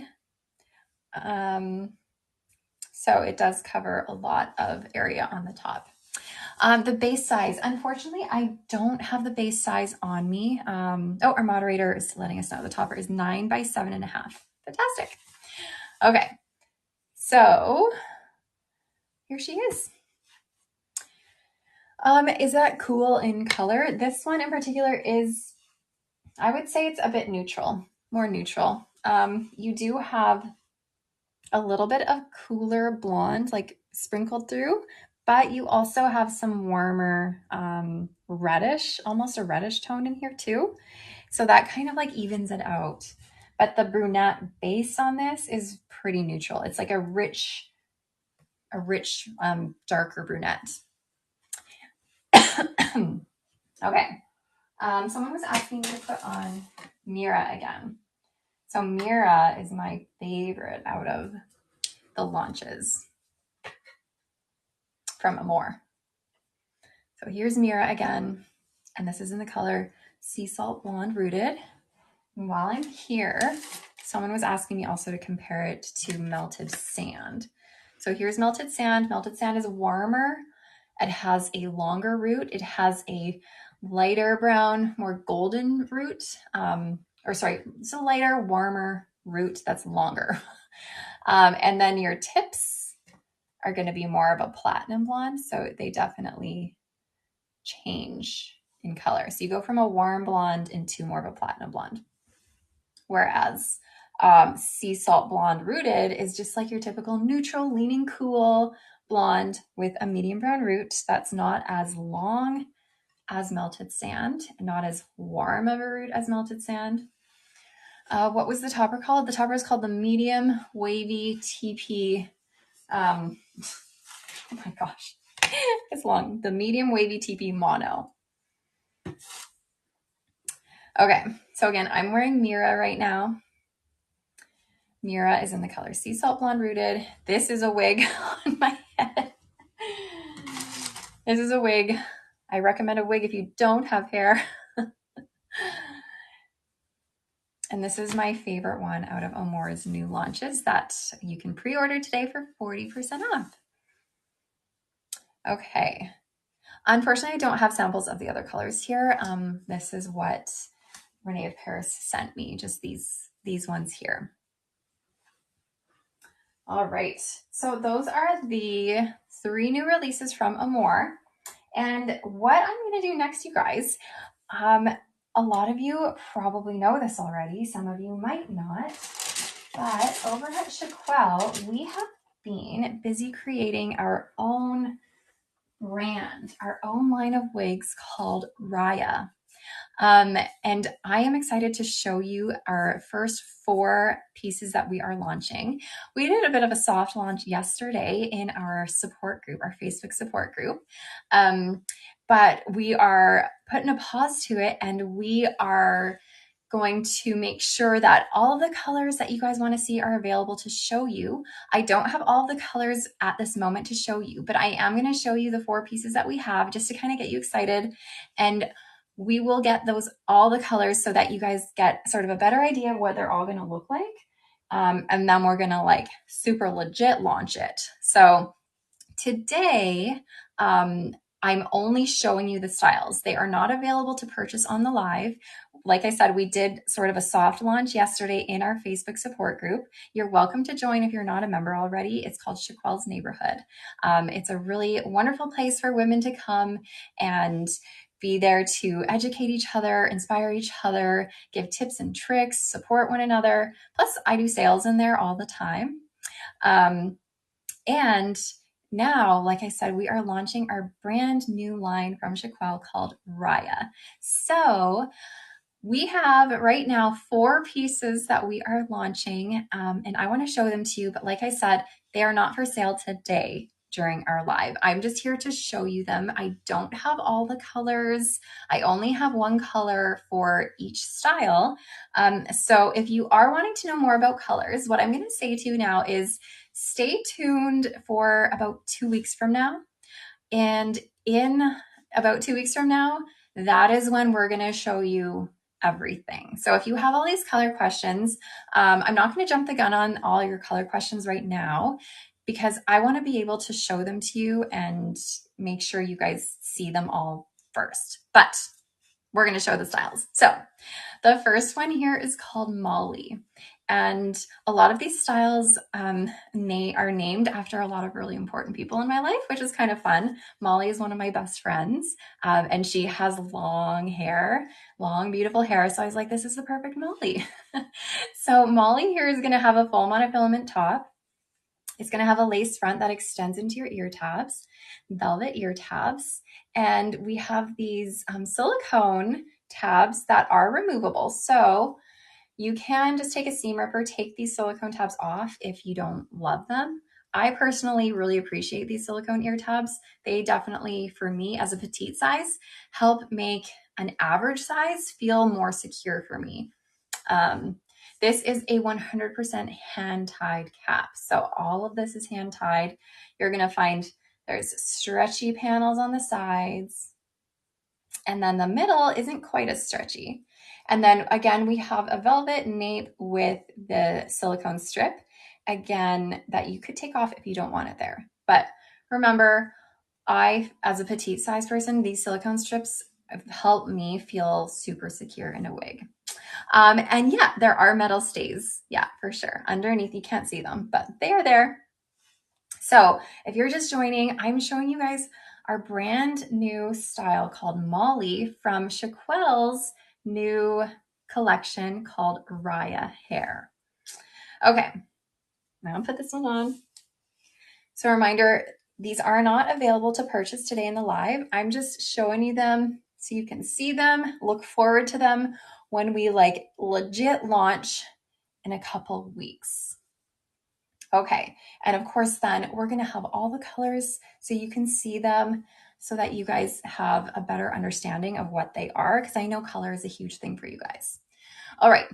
So it does cover a lot of area on the top. The base size, unfortunately, I don't have the base size on me. Our moderator is letting us know the topper is 9 by 7.5. Fantastic. Okay, so here she is. Is that cool in color? This one in particular is, I would say it's a bit neutral, more neutral. You do have a little bit of cooler blonde, like sprinkled through, but you also have some warmer reddish, almost a reddish tone in here too. So that kind of like evens it out. But the brunette base on this is pretty neutral. It's like a rich, darker brunette. Okay. Someone was asking me to put on Mira again. So Mira is my favorite out of the launches from Amore. So here's Mira again, and this is in the color Sea Salt Blonde Rooted. And while I'm here, someone was asking me also to compare it to Melted Sand. So here's Melted Sand. Melted Sand is warmer. It has a longer root. It has a lighter brown, more golden root. It's a lighter, warmer root that's longer. And then your tips are going to be more of a platinum blonde. So they definitely change in color. So you go from a warm blonde into more of a platinum blonde. Whereas Sea Salt Blonde Rooted is just like your typical neutral, leaning cool blonde with a medium brown root that's not as long as Melted Sand, not as warm of a root as Melted Sand. What was the topper called? The topper is called the Medium Wavy TP. Oh my gosh, it's long. The Medium Wavy TP Mono. Okay, so again, I'm wearing Mira right now. Mira is in the color Sea Salt Blonde Rooted. This is a wig on my head. This is a wig. I recommend a wig if you don't have hair. And this is my favorite one out of Amore's new launches that you can pre-order today for 40% off. Okay. Unfortunately, I don't have samples of the other colors here. This is what Renee of Paris sent me, just these ones here. All right, so those are the 3 new releases from Amore. And what I'm going to do next, you guys, a lot of you probably know this already. Some of you might not. But over at Chiquel, we have been busy creating our own brand, our own line of wigs called Rya. And I am excited to show you our first 4 pieces that we are launching. We did a bit of a soft launch yesterday in our support group, our Facebook support group. But we are putting a pause to it, and we are going to make sure that all of the colors that you guys want to see are available to show you. I don't have all the colors at this moment to show you, but I am going to show you the 4 pieces that we have just to kind of get you excited. And we will get all the colors so that you guys get sort of a better idea of what they're all going to look like. And then we're going to like super legit launch it. So today, I'm only showing you the styles. They are not available to purchase on the live. Like I said, we did sort of a soft launch yesterday in our Facebook support group. You're welcome to join if you're not a member already. It's called Chiquel's Neighborhood. It's a really wonderful place for women to come and be there to educate each other, inspire each other, give tips and tricks, support one another. Plus, I do sales in there all the time. And now, like I said, we are launching our brand new line from Chiquel called Rya. So we have right now 4 pieces that we are launching, and I want to show them to you. But like I said, they are not for sale today during our live. I'm just here to show you them. I don't have all the colors. I only have 1 color for each style. So if you are wanting to know more about colors, what I'm going to say to you now is stay tuned for about 2 weeks from now. And in about 2 weeks from now, that is when we're going to show you everything. So if you have all these color questions, I'm not going to jump the gun on all your color questions right now, because I want to be able to show them to you and make sure you guys see them all first. But we're going to show the styles. So the first one here is called Molly. And a lot of these styles are named after a lot of really important people in my life, which is kind of fun. Molly is one of my best friends, and she has long hair, long, beautiful hair. So I was like, this is the perfect Molly. So Molly here is going to have a full monofilament top. It's going to have a lace front that extends into your ear tabs, velvet ear tabs, and we have these silicone tabs that are removable. So you can just take a seam ripper, take these silicone tabs off if you don't love them. I personally really appreciate these silicone ear tabs. They definitely, for me as a petite size, help make an average size feel more secure for me. This is a 100% hand-tied cap. So all of this is hand-tied. You're gonna find there's stretchy panels on the sides, and then the middle isn't quite as stretchy. And then again, we have a velvet nape with the silicone strip, again, that you could take off if you don't want it there. But remember, as a petite size person, these silicone strips help me feel super secure in a wig. And yeah, there are metal stays. Yeah, for sure. Underneath, you can't see them, but they are there. So if you're just joining, I'm showing you guys our brand new style called Molly from Chiquel's new collection called Rya Hair. Okay, now I'll put this one on. So reminder, these are not available to purchase today in the live. I'm just showing you them so you can see them, look forward to them when we like legit launch in a couple weeks. Okay, and of course then we're gonna have all the colors so you can see them so that you guys have a better understanding of what they are, because I know color is a huge thing for you guys. All right,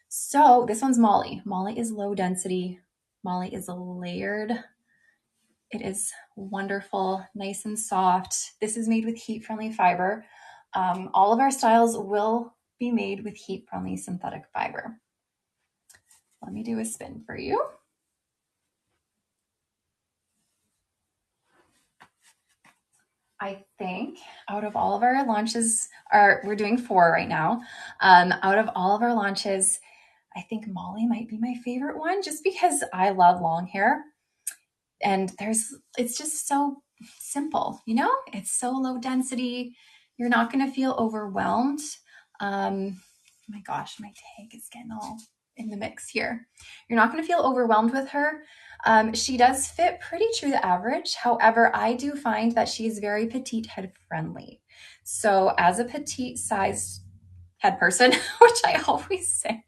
so this one's Molly. Molly is low density. Molly is layered. It is wonderful, nice and soft. This is made with heat-friendly fiber. All of our styles will be made with heat-friendly synthetic fiber. Let me do a spin for you. I think out of all of our launches, we're doing 4 right now. Out of all of our launches, I think Molly might be my favorite one just because I love long hair. And it's just so simple, you know? It's so low density. You're not going to feel overwhelmed. My gosh, my tag is getting all in the mix here. You're not going to feel overwhelmed with her. She does fit pretty true to average. However, I do find that she's very petite head friendly. So as a petite sized head person, which I always say,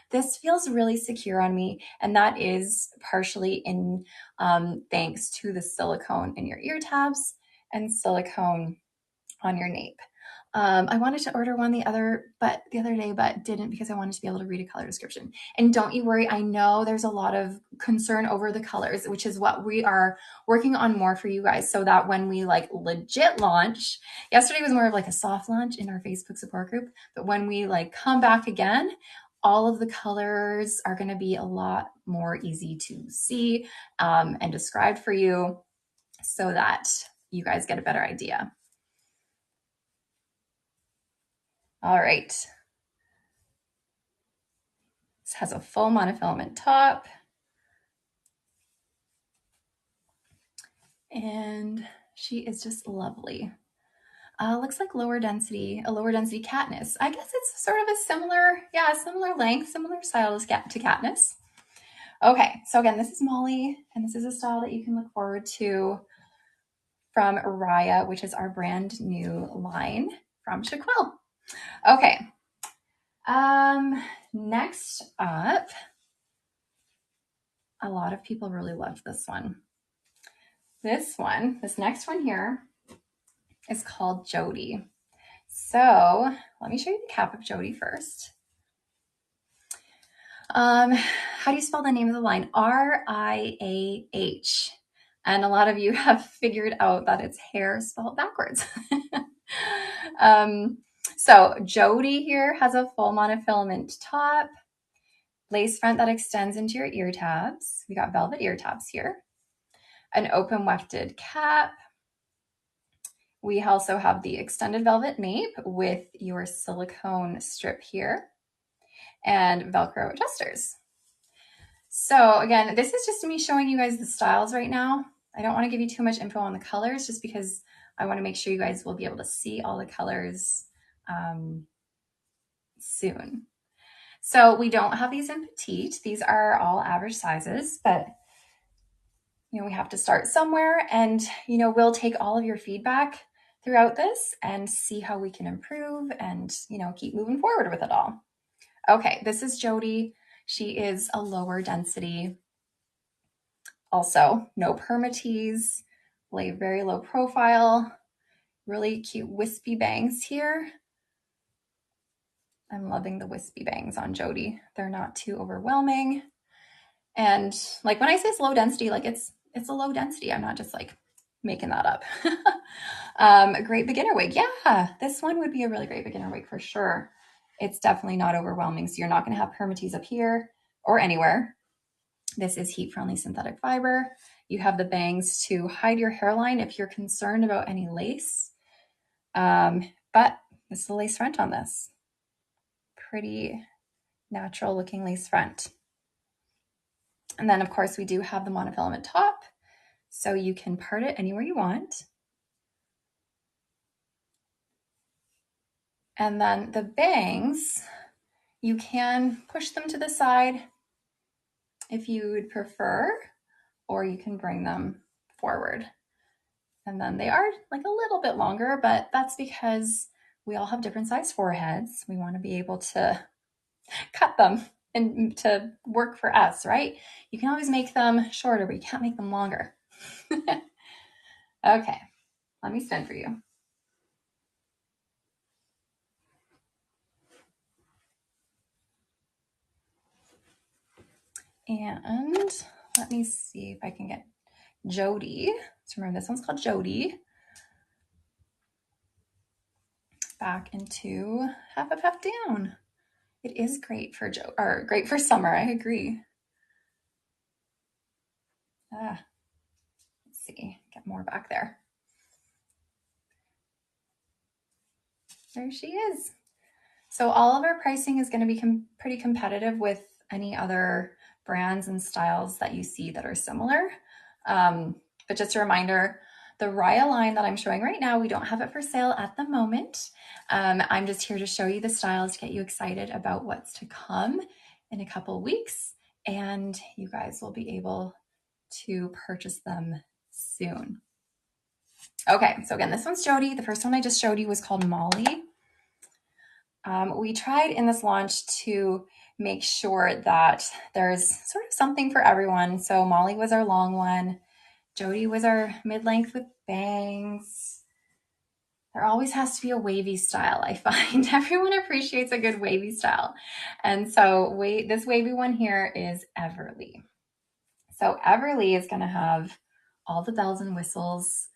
this feels really secure on me. And that is partially in thanks to the silicone in your ear tabs and silicone on your nape. I wanted to order one the other day, but didn't because I wanted to be able to read a color description. And don't you worry, I know there's a lot of concern over the colors, which is what we are working on more for you guys, so that when we like legit launch, yesterday was more of like a soft launch in our Facebook support group, but when we like come back again, all of the colors are going to be a lot more easy to see and described for you so that you guys get a better idea. All right. This has a full monofilament top. And she is just lovely. Looks like a lower density Katniss. I guess it's sort of a similar length, similar style to Katniss. Okay, so again, this is Molly, and this is a style that you can look forward to from Rya, which is our brand new line from Chiquel. Okay. Next up, a lot of people really loved this one. This next one here is called Jodie. So let me show you the cap of Jodie first. How do you spell the name of the line? R-I-A-H. And a lot of you have figured out that it's hair spelled backwards. So Jodie here has a full monofilament top, lace front that extends into your ear tabs. We got velvet ear tabs here, an open wefted cap. We also have the extended velvet nape with your silicone strip here and Velcro adjusters. So again, this is just me showing you guys the styles right now. I don't want to give you too much info on the colors just because I want to make sure you guys will be able to see all the colors soon. So we don't have these in petite. These are all average sizes, but you know, we have to start somewhere, and you know, we'll take all of your feedback throughout this and see how we can improve and, you know, keep moving forward with it all. Okay, this is Jodie. She is a lower density Also, no permatease, lay very low profile, really cute wispy bangs here. I'm loving the wispy bangs on Jodie. They're not too overwhelming. And like when I say it's low density, like it's a low density. I'm not just like making that up. A great beginner wig. Yeah, this one would be a really great beginner wig for sure. It's definitely not overwhelming. So you're not going to have permatease up here or anywhere. This is heat-friendly synthetic fiber. You have the bangs to hide your hairline if you're concerned about any lace. But this is the lace front on this. Pretty natural looking lace front. And then of course we do have the monofilament top, so you can part it anywhere you want. And then the bangs, you can push them to the side if you would prefer, or you can bring them forward. And then they are like a little bit longer, but that's because we all have different size foreheads. We want to be able to cut them and to work for us, right? You can always make them shorter, but you can't make them longer. Okay, let me spin for you. And let me see if I can get Jodie. So remember, this one's called Jodie. Back into half up, half down. It is great for great for summer. I agree. Let's see, get more back there. There she is. So all of our pricing is going to be pretty competitive with any other brands and styles that you see that are similar. But just a reminder, the Rya line that I'm showing right now, we don't have it for sale at the moment. I'm just here to show you the styles to get you excited about what's to come in a couple weeks, and you guys will be able to purchase them soon. Okay, so again, this one's Jodie. The first one I just showed you was called Molly. We tried in this launch to make sure that there's sort of something for everyone. So Molly was our long one. Jodie was our mid-length with bangs. There always has to be a wavy style, I find. Everyone appreciates a good wavy style. And so this wavy one here is Everly. So Everly is going to have all the bells and whistles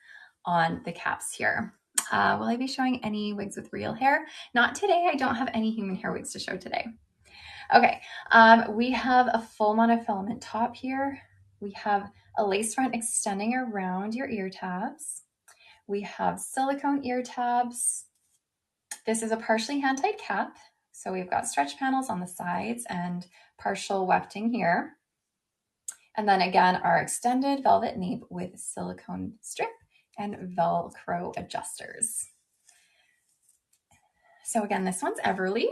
on the caps here. Will I be showing any wigs with real hair? Not today. I don't have any human hair wigs to show today. Okay, we have a full monofilament top here. We have a lace front extending around your ear tabs. We have silicone ear tabs. This is a partially hand-tied cap. So we've got stretch panels on the sides and partial wefting here. And then again, our extended velvet nape with silicone strip and Velcro adjusters. So again, this one's Everly.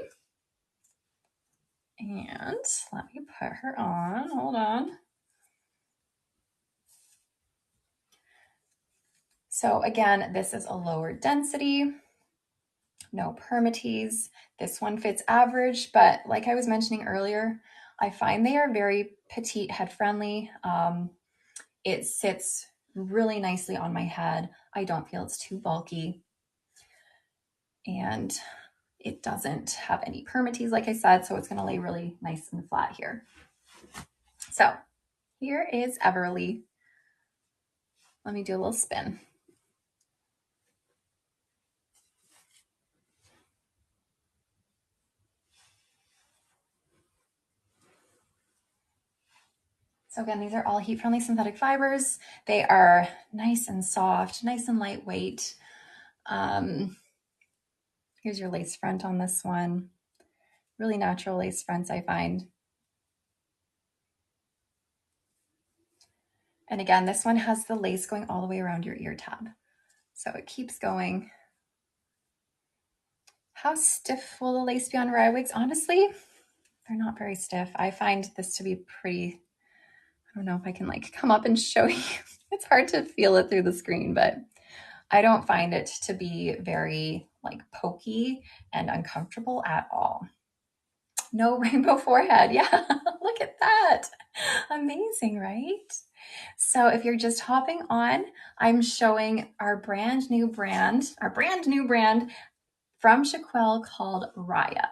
And let me put her on, hold on. So again, this is a lower density, no permatease. This one fits average, but like I was mentioning earlier, I find they are very petite head friendly. It sits really nicely on my head. I don't feel it's too bulky. And it doesn't have any permatease, like I said, so it's going to lay really nice and flat here. So here is Everly. Let me do a little spin. So again, these are all heat-friendly synthetic fibers. They are nice and soft, nice and lightweight. Here's your lace front on this one. Really natural lace fronts, I find. And again, this one has the lace going all the way around your ear tab. So it keeps going. How stiff will the lace be on Rya wigs? Honestly, they're not very stiff. I find this to be pretty, I don't know if I can like come up and show you. It's hard to feel it through the screen, but I don't find it to be very like pokey and uncomfortable at all. No rainbow forehead. Yeah, look at that. Amazing, right? So if you're just hopping on, I'm showing our brand new brand from Chiquel called Rya.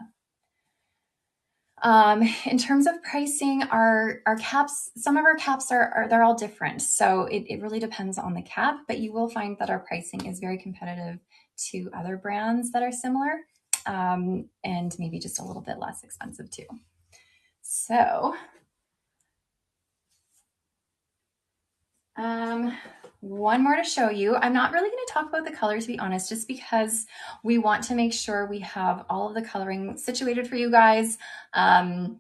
In terms of pricing, our caps, some of our caps they're all different. So it really depends on the cap, but you will find that our pricing is very competitive to other brands that are similar, and maybe just a little bit less expensive too. So, one more to show you. I'm not really going to talk about the color, to be honest, just because we want to make sure we have all of the coloring situated for you guys. And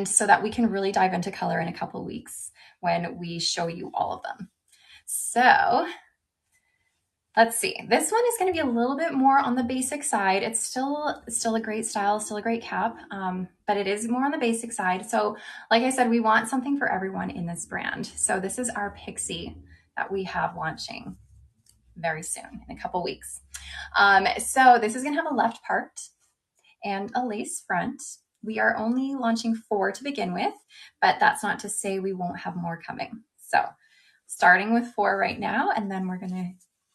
so that we can really dive into color in a couple of weeks when we show you all of them. So let's see. This one is going to be a little bit more on the basic side. It's still a great style, still a great cap, but it is more on the basic side. So like I said, we want something for everyone in this brand. So this is our pixie that we have launching very soon, in a couple weeks. So this is going to have a left part and a lace front. We are only launching 4 to begin with, but that's not to say we won't have more coming. So starting with 4 right now, and then we're gonna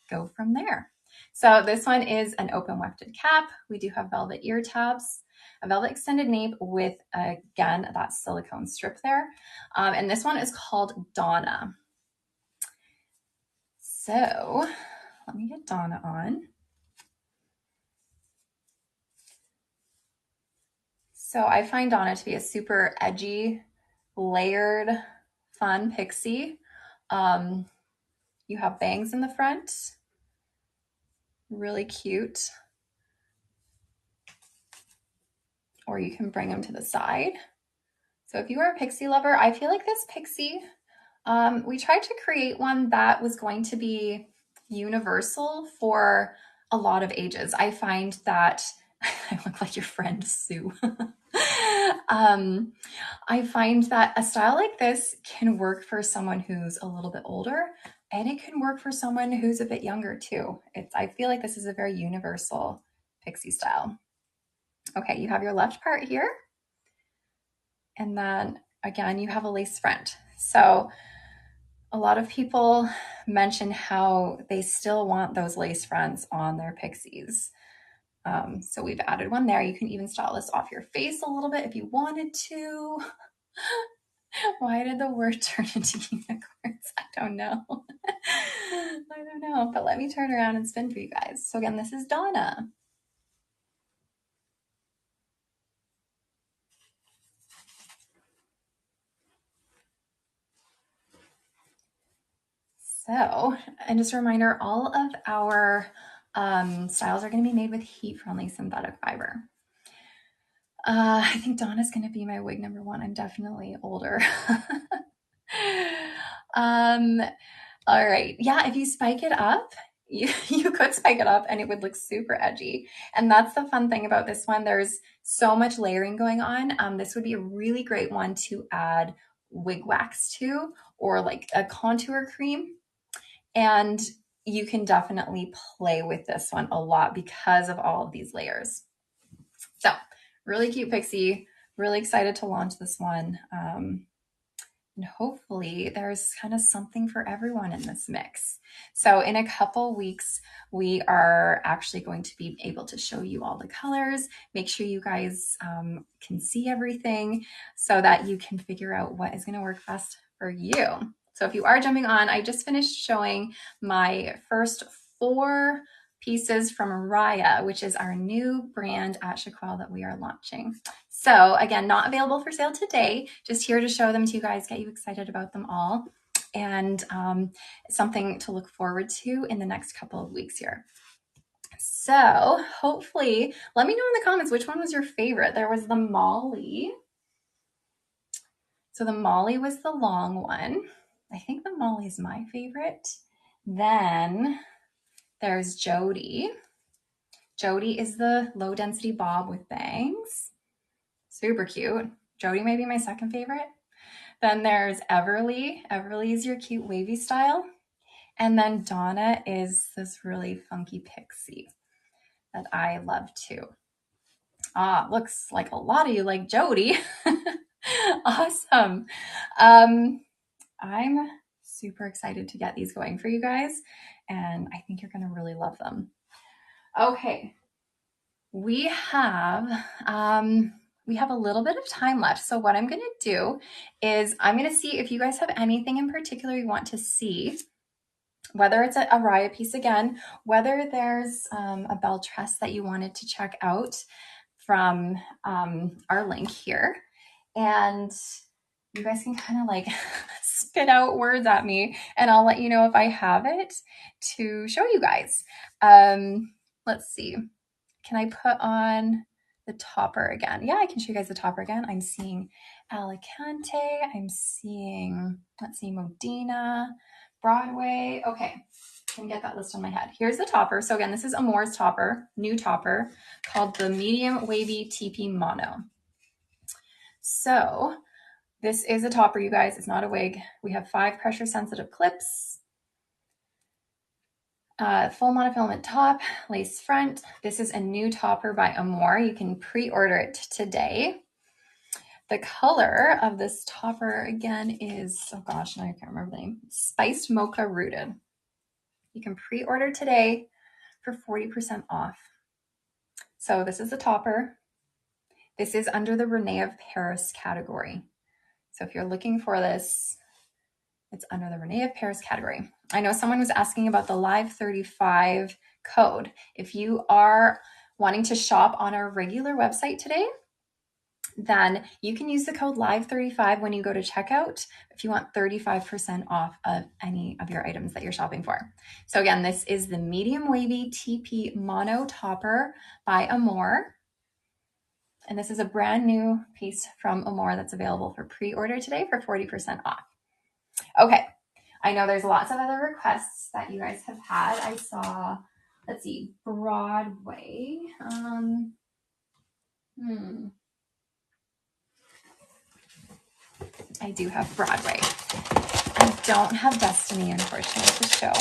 go from there. So this one is an open wefted cap. We do have velvet ear tabs, a velvet extended nape with, again, that silicone strip there. And this one is called Donna. So let me get Donna on. So I find Donna to be a super edgy, layered, fun pixie. You have bangs in the front, really cute. Or you can bring them to the side. So if you are a pixie lover, I feel like this pixie, we tried to create one that was going to be universal for a lot of ages. I find that I look like your friend Sue. I find that a style like this can work for someone who's a little bit older, and it can work for someone who's a bit younger too. I feel like this is a very universal pixie style. Okay, you have your left part here. And then again, you have a lace front. So a lot of people mention how they still want those lace fronts on their pixies. So we've added one there. You can even style this off your face a little bit if you wanted to. Why did the word turn into unicorns? I don't know. I don't know, but let me turn around and spin for you guys. So again, this is Donna. So, and just a reminder, all of our styles are going to be made with heat-friendly synthetic fiber. I think Donna's going to be my wig number 1. I'm definitely older. All right. Yeah, if you spike it up, you could spike it up and it would look super edgy. And that's the fun thing about this one. There's so much layering going on. This would be a really great one to add wig wax to, or like a contour cream. And you can definitely play with this one a lot because of all of these layers. So really cute pixie, really excited to launch this one. And hopefully there's kind of something for everyone in this mix. So in a couple weeks, we are actually going to be able to show you all the colors, make sure you guys can see everything so that you can figure out what is going to work best for you. So if you are jumping on, I just finished showing my first 4 pieces from Rya, which is our new brand at Chiquel that we are launching. So again, not available for sale today, just here to show them to you guys, get you excited about them all, and something to look forward to in the next couple of weeks here. So hopefully, let me know in the comments, which one was your favorite? There was the Molly. So the Molly was the long one. I think the Molly is my favorite. Then there's Jodie. Jodie is the low density bob with bangs. Super cute. Jodie may be my second favorite. Then there's Everly. Everly is your cute wavy style. And then Donna is this really funky pixie that I love too. Looks like a lot of you like Jodie. Awesome. I'm super excited to get these going for you guys, and I think you're going to really love them. Okay, we have a little bit of time left. So what I'm going to do is I'm going to see if you guys have anything in particular you want to see, whether it's a Rya piece again, whether there's a Belle Tress that you wanted to check out from our link here. And you guys can kind of like spit out words at me and I'll let you know if I have it to show you guys. Let's see. Can I put on the topper again? Yeah, I can show you guys the topper again. I'm seeing Alicante. I'm seeing, let's see, Modena, Broadway. Okay, can get that list on my head. Here's the topper. So again, this is Amore's topper, new topper, called the Medium Wavy TP Mono. So this is a topper, you guys. It's not a wig. We have 5 pressure sensitive clips. Full monofilament top, lace front. This is a new topper by Amore. You can pre-order it today. The color of this topper again is, oh gosh, now I can't remember the name. Spiced Mocha Rooted. You can pre-order today for 40% off. So this is the topper. This is under the Rene of Paris category. So if you're looking for this, it's under the Rene of Paris category. I know someone was asking about the Live 35 code. If you are wanting to shop on our regular website today, then you can use the code LIVE35 when you go to checkout if you want 35% off of any of your items that you're shopping for. So again, this is the Medium Wavy TP Mono Topper by Amore. And this is a brand new piece from Amore that's available for pre-order today for 40% off. Okay, I know there's lots of other requests that you guys have had. I saw, let's see, Broadway. I do have Broadway. I don't have Destiny, unfortunately, to show.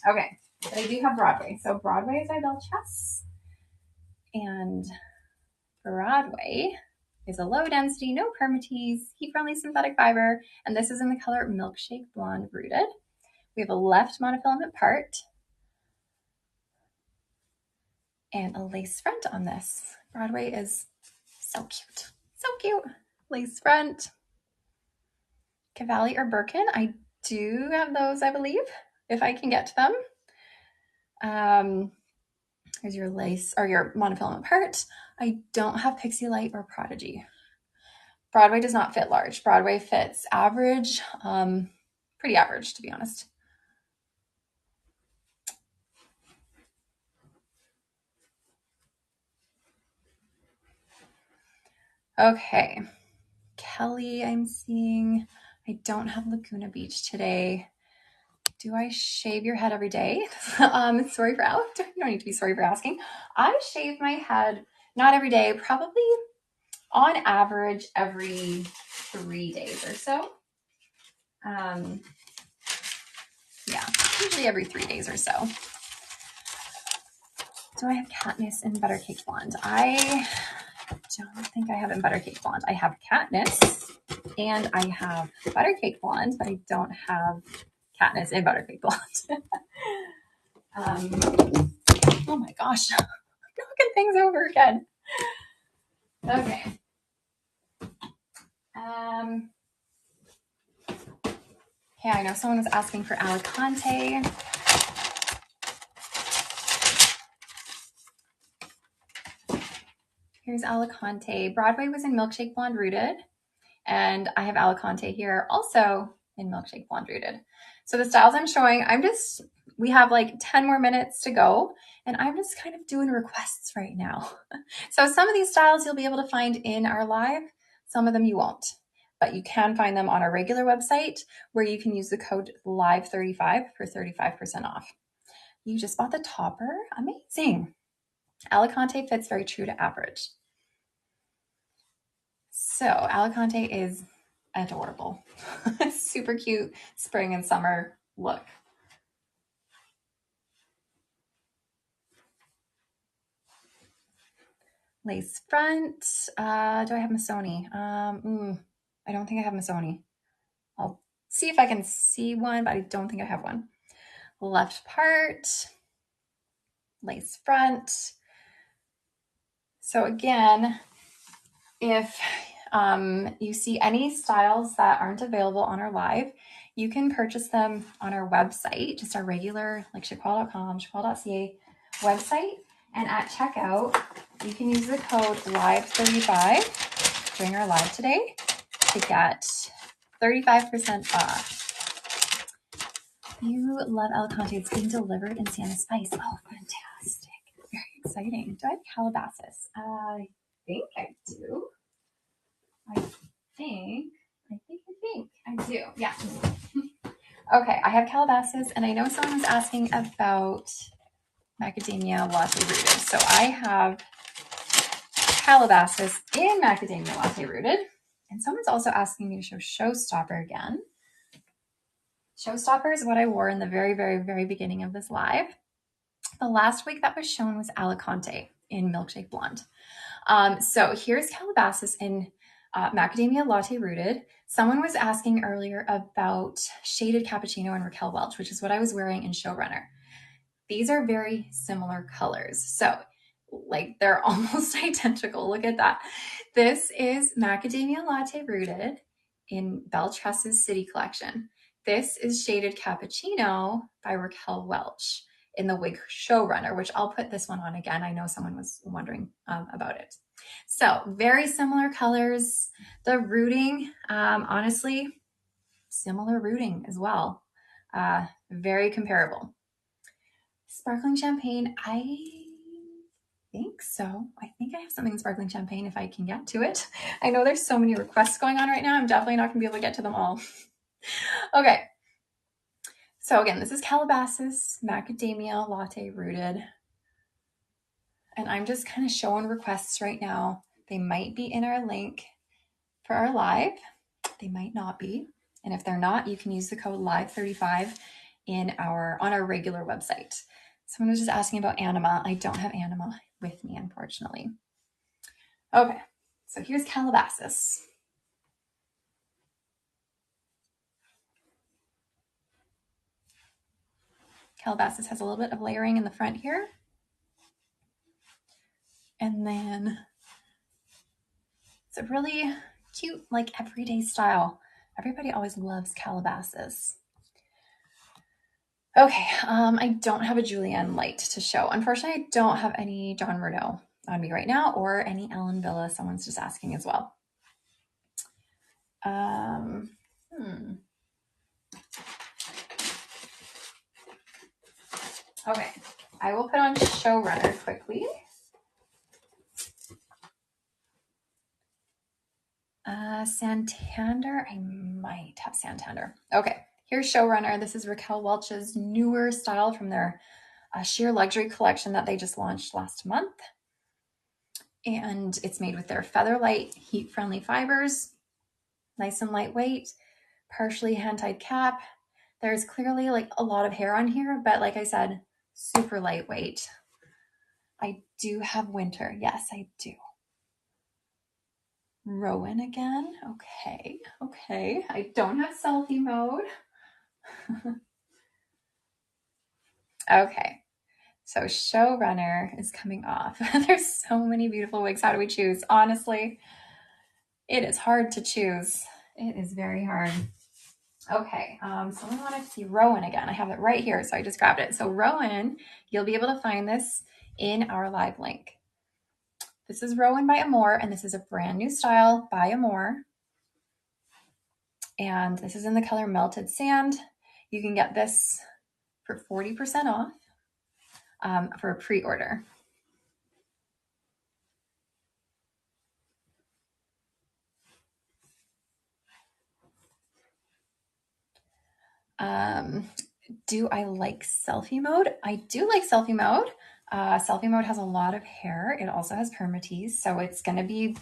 Okay, but I do have Broadway. So Broadway is our Belle Tress. And Broadway is a low density, no permatease, heat-friendly synthetic fiber. And this is in the color Milkshake Blonde Rooted. We have a left monofilament part and a lace front on this. Broadway is so cute. So cute. Lace front. Cavalli or Birkin. I do have those, I believe, if I can get to them. Here's your lace or your monofilament part. I don't have Pixie Lite or Prodigy. Broadway does not fit large. Broadway fits average, pretty average, to be honest. Okay, Kelly, I'm seeing. I don't have Laguna Beach today. Do I shave your head every day? Sorry for you don't need to be sorry for asking. I shave my head not every day, probably on average every 3 days or so. Yeah, usually every 3 days or so. Do I have Katniss in Buttercake Blonde? I don't think I have in Buttercake Blonde. I have Katniss and I have Buttercake Blonde, but I don't have Katniss in Buttercake Blonde. Oh my gosh, I'm knocking things over again. Okay. Okay, I know someone was asking for Alicante. Here's Alicante. Broadway was in Milkshake Blonde Rooted, and I have Alicante here also in Milkshake Blonde Rooted. So the styles I'm showing, we have like 10 more minutes to go, and I'm just kind of doing requests right now. So some of these styles you'll be able to find in our live, some of them you won't, but you can find them on our regular website where you can use the code LIVE35 for 35% off. You just bought the topper? Amazing. Alicante fits very true to average. So Alicante is adorable. Super cute spring and summer look. Lace front. Do I have Missoni? I don't think I have Missoni. I'll see if I can see one, but I don't think I have one. Left part, lace front. So again, if you see any styles that aren't available on our live, you can purchase them on our website, just our regular, like chiquel.com, chiquel.ca website. And at checkout, you can use the code LIVE35 during our live today to get 35% off. You love Alicante. It's being delivered in Santa Spice. Oh, fantastic. Very exciting. Do I have Calabasas? I think I do. I think I do. Yeah. Okay, I have Calabasas, and I know someone was asking about macadamia latte rooted. So I have Calabasas in macadamia latte rooted. And someone's also asking me to show Showstopper again. Showstopper is what I wore in the very, very, very beginning of this live. The last wig that was shown was Alicante in Milkshake Blonde. So here's Calabasas in macadamia latte rooted. Someone was asking earlier about shaded cappuccino and Raquel Welch, which is what I was wearing in Showrunner. These are very similar colors. So like they're almost identical. Look at that. This is macadamia latte rooted in Belle Tress's City Collection. This is shaded cappuccino by Raquel Welch in the wig Showrunner, which I'll put this one on again. I know someone was wondering about it. So very similar colors. The rooting, honestly, similar rooting as well. Very comparable. Sparkling champagne, I think so. I think I have something in sparkling champagne if I can get to it. I know there's so many requests going on right now. I'm definitely not gonna be able to get to them all. Okay. So again, this is Calabasas macadamia latte rooted. And I'm just kind of showing requests right now. They might be in our link for our live. They might not be. And if they're not, you can use the code LIVE35 on our regular website. Someone was just asking about Anima. I don't have Anima with me, unfortunately. Okay, so here's Calabasas. Calabasas has a little bit of layering in the front here. And then it's a really cute, like everyday style. Everybody always loves Calabasas. Okay, I don't have a Julienne Lite to show. Unfortunately, I don't have any John Murdo on me right now or any Ellen Villa. Someone's just asking as well. Okay, I will put on Showrunner quickly. Santander, I might have Santander. Okay, here's Showrunner. This is Raquel Welch's newer style from their sheer luxury collection that they just launched last month. And it's made with their Featherlight heat-friendly fibers, nice and lightweight, partially hand-tied cap. There's clearly like a lot of hair on here, but like I said, super lightweight. I do have winter. Yes, I do. Rowan again. Okay. I don't have selfie mode. Okay. So Showrunner is coming off. There's so many beautiful wigs. How do we choose? Honestly, it is hard to choose. It is very hard. Okay, someone wanted to see Rowan again. I have it right here, so I just grabbed it. So Rowan, you'll be able to find this in our live link. This is Rowan by Amore, and this is a brand new style by Amore. And this is in the color Melted Sand. You can get this for 40% off for a pre-order. Do I like selfie mode? I do like selfie mode. Selfie mode has a lot of hair. It also has permatease, so it's going to be,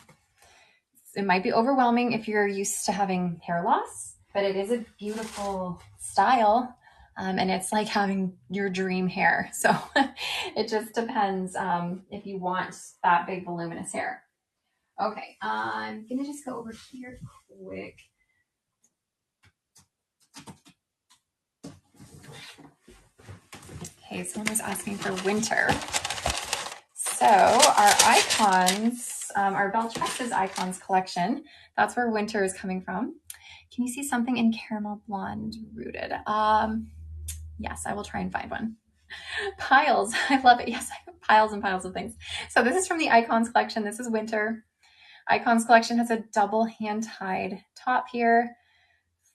it might be overwhelming if you're used to having hair loss, but it is a beautiful style. And it's like having your dream hair. So it just depends if you want that big voluminous hair. Okay, I'm going to just go over here quick. Okay, someone was asking for winter. So our icons, our Belle Tress's icons collection, that's where winter is coming from. Can you see something in caramel blonde rooted? Yes, I will try and find one. Piles, I love it. Yes, I have piles and piles of things. So this is from the icons collection. This is winter. Icons collection has a double hand-tied top here,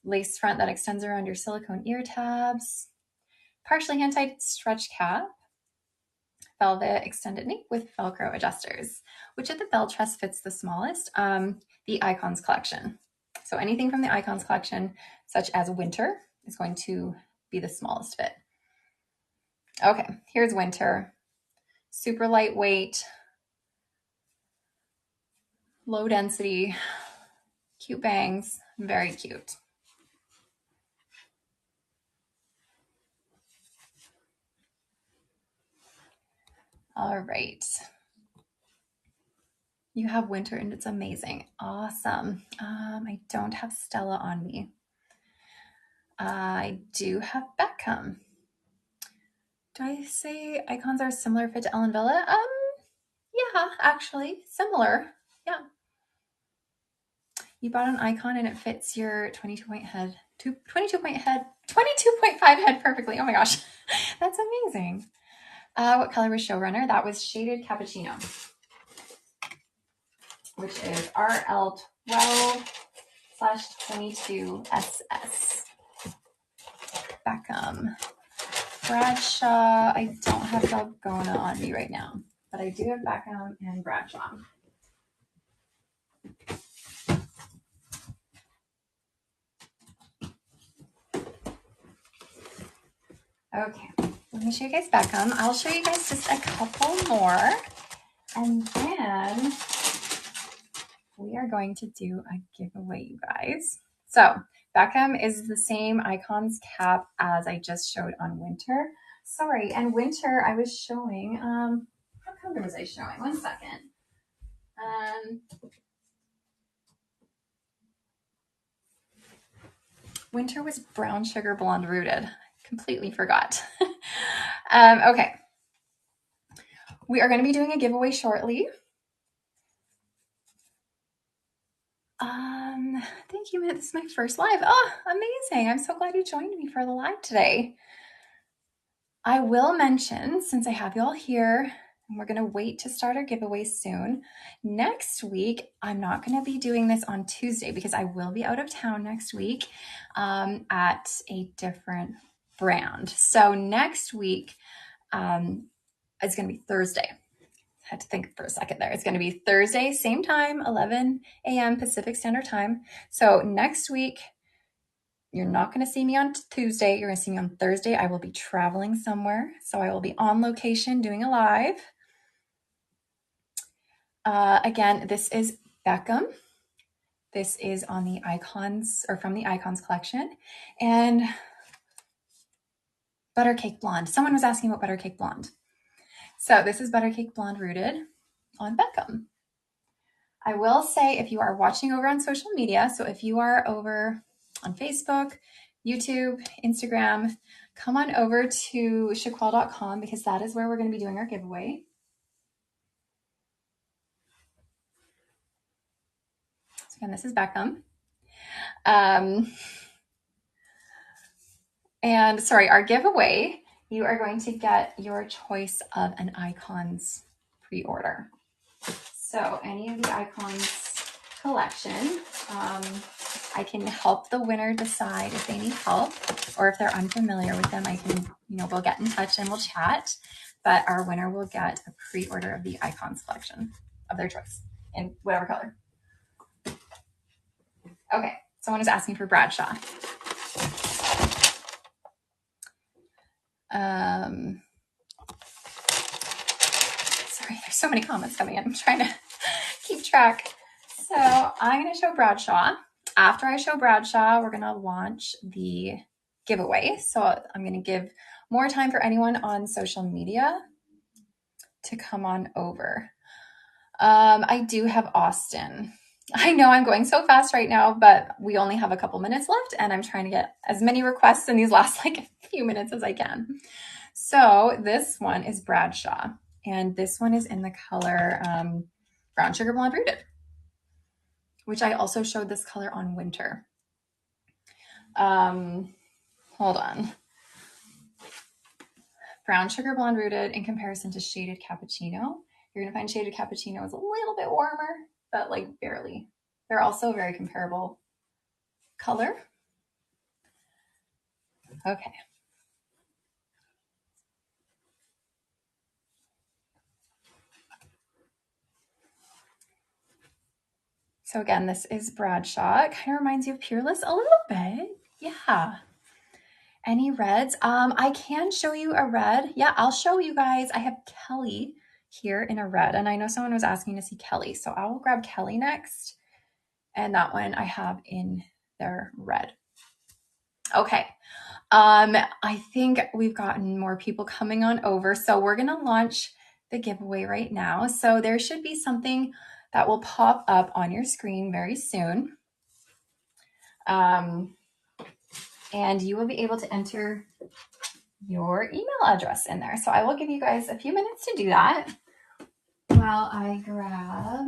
lace front that extends around your silicone ear tabs, partially hand-tied stretch cap, velvet extended nape with Velcro adjusters. Which of the Belle Tress fits the smallest? The Icons collection. So anything from the Icons collection, such as winter, is going to be the smallest fit. Okay, here's winter. Super lightweight, low density, cute bangs, very cute. All right. You have winter and it's amazing. Awesome. I don't have Stella on me. I do have Beckham. Do I say icons are similar fit to Ellen Villa? Yeah, actually, similar. Yeah. You bought an icon and it fits your 22-point head, 22-point head, 22.5 head perfectly. Oh my gosh, that's amazing. What color was Showrunner? That was shaded cappuccino, which is RL12/22SS. Beckham. Bradshaw, I don't have Dalgona on me right now, but I do have Beckham and Bradshaw. Okay, let me show you guys Beckham. I'll show you guys just a couple more, and then we are going to do a giveaway, you guys. So Beckham is the same icons cap as I just showed on winter. Sorry, and winter I was showing, what color was I showing? 1 second. Winter was brown sugar blonde rooted. Completely forgot. Okay. We are going to be doing a giveaway shortly. Thank you, man. This is my first live. Oh, amazing. I'm so glad you joined me for the live today. I will mention, since I have you all here, and we're going to wait to start our giveaway soon. Next week, I'm not going to be doing this on Tuesday because I will be out of town next week at a different brand. So next week, it's going to be Thursday. I had to think for a second there. It's going to be Thursday, same time, 11 a.m. Pacific Standard Time. So next week, you're not going to see me on Tuesday. You're going to see me on Thursday. I will be traveling somewhere. So I will be on location doing a live. Again, this is Beckham. This is on the Icons, or from the Icons collection. And Buttercake Blonde. Someone was asking about Buttercake Blonde. So this is Buttercake Blonde rooted on Beckham. I will say, if you are watching over on social media, so if you are over on Facebook, YouTube, Instagram, come on over to chiquel.com because that is where we're going to be doing our giveaway. So again, this is Beckham. And sorry, our giveaway, you are going to get your choice of an Icons pre-order. So any of the Icons collection, I can help the winner decide if they need help or if they're unfamiliar with them. I can, we'll get in touch and we'll chat, but our winner will get a pre-order of the Icons collection of their choice in whatever color. Okay, someone is asking for Bradshaw. Sorry, there's so many comments coming in. I'm trying to keep track. So I'm going to show Bradshaw. After I show Bradshaw, we're going to launch the giveaway. So I'm going to give more time for anyone on social media to come on over. I do have Austin. I know I'm going so fast right now, but we only have a couple minutes left and I'm trying to get as many requests in these last like few minutes as I can. So this one is Bradshaw, and this one is in the color Brown Sugar Blonde Rooted, which I also showed this color on Winter. Hold on. Brown Sugar Blonde Rooted in comparison to Shaded Cappuccino. You're gonna find Shaded Cappuccino is a little bit warmer, but like barely. They're also a very comparable color. Okay. So again, this is Bradshaw. It kind of reminds you of Peerless a little bit. Yeah. Any reds? I can show you a red. Yeah, I'll show you guys. I have Kelly here in a red, and I know someone was asking to see Kelly, so I will grab Kelly next. And that one I have in their red. Okay. I think we've gotten more people coming on over, so we're gonna launch the giveaway right now. So there should be something that will pop up on your screen very soon. And you will be able to enter your email address in there. So I will give you guys a few minutes to do that while I grab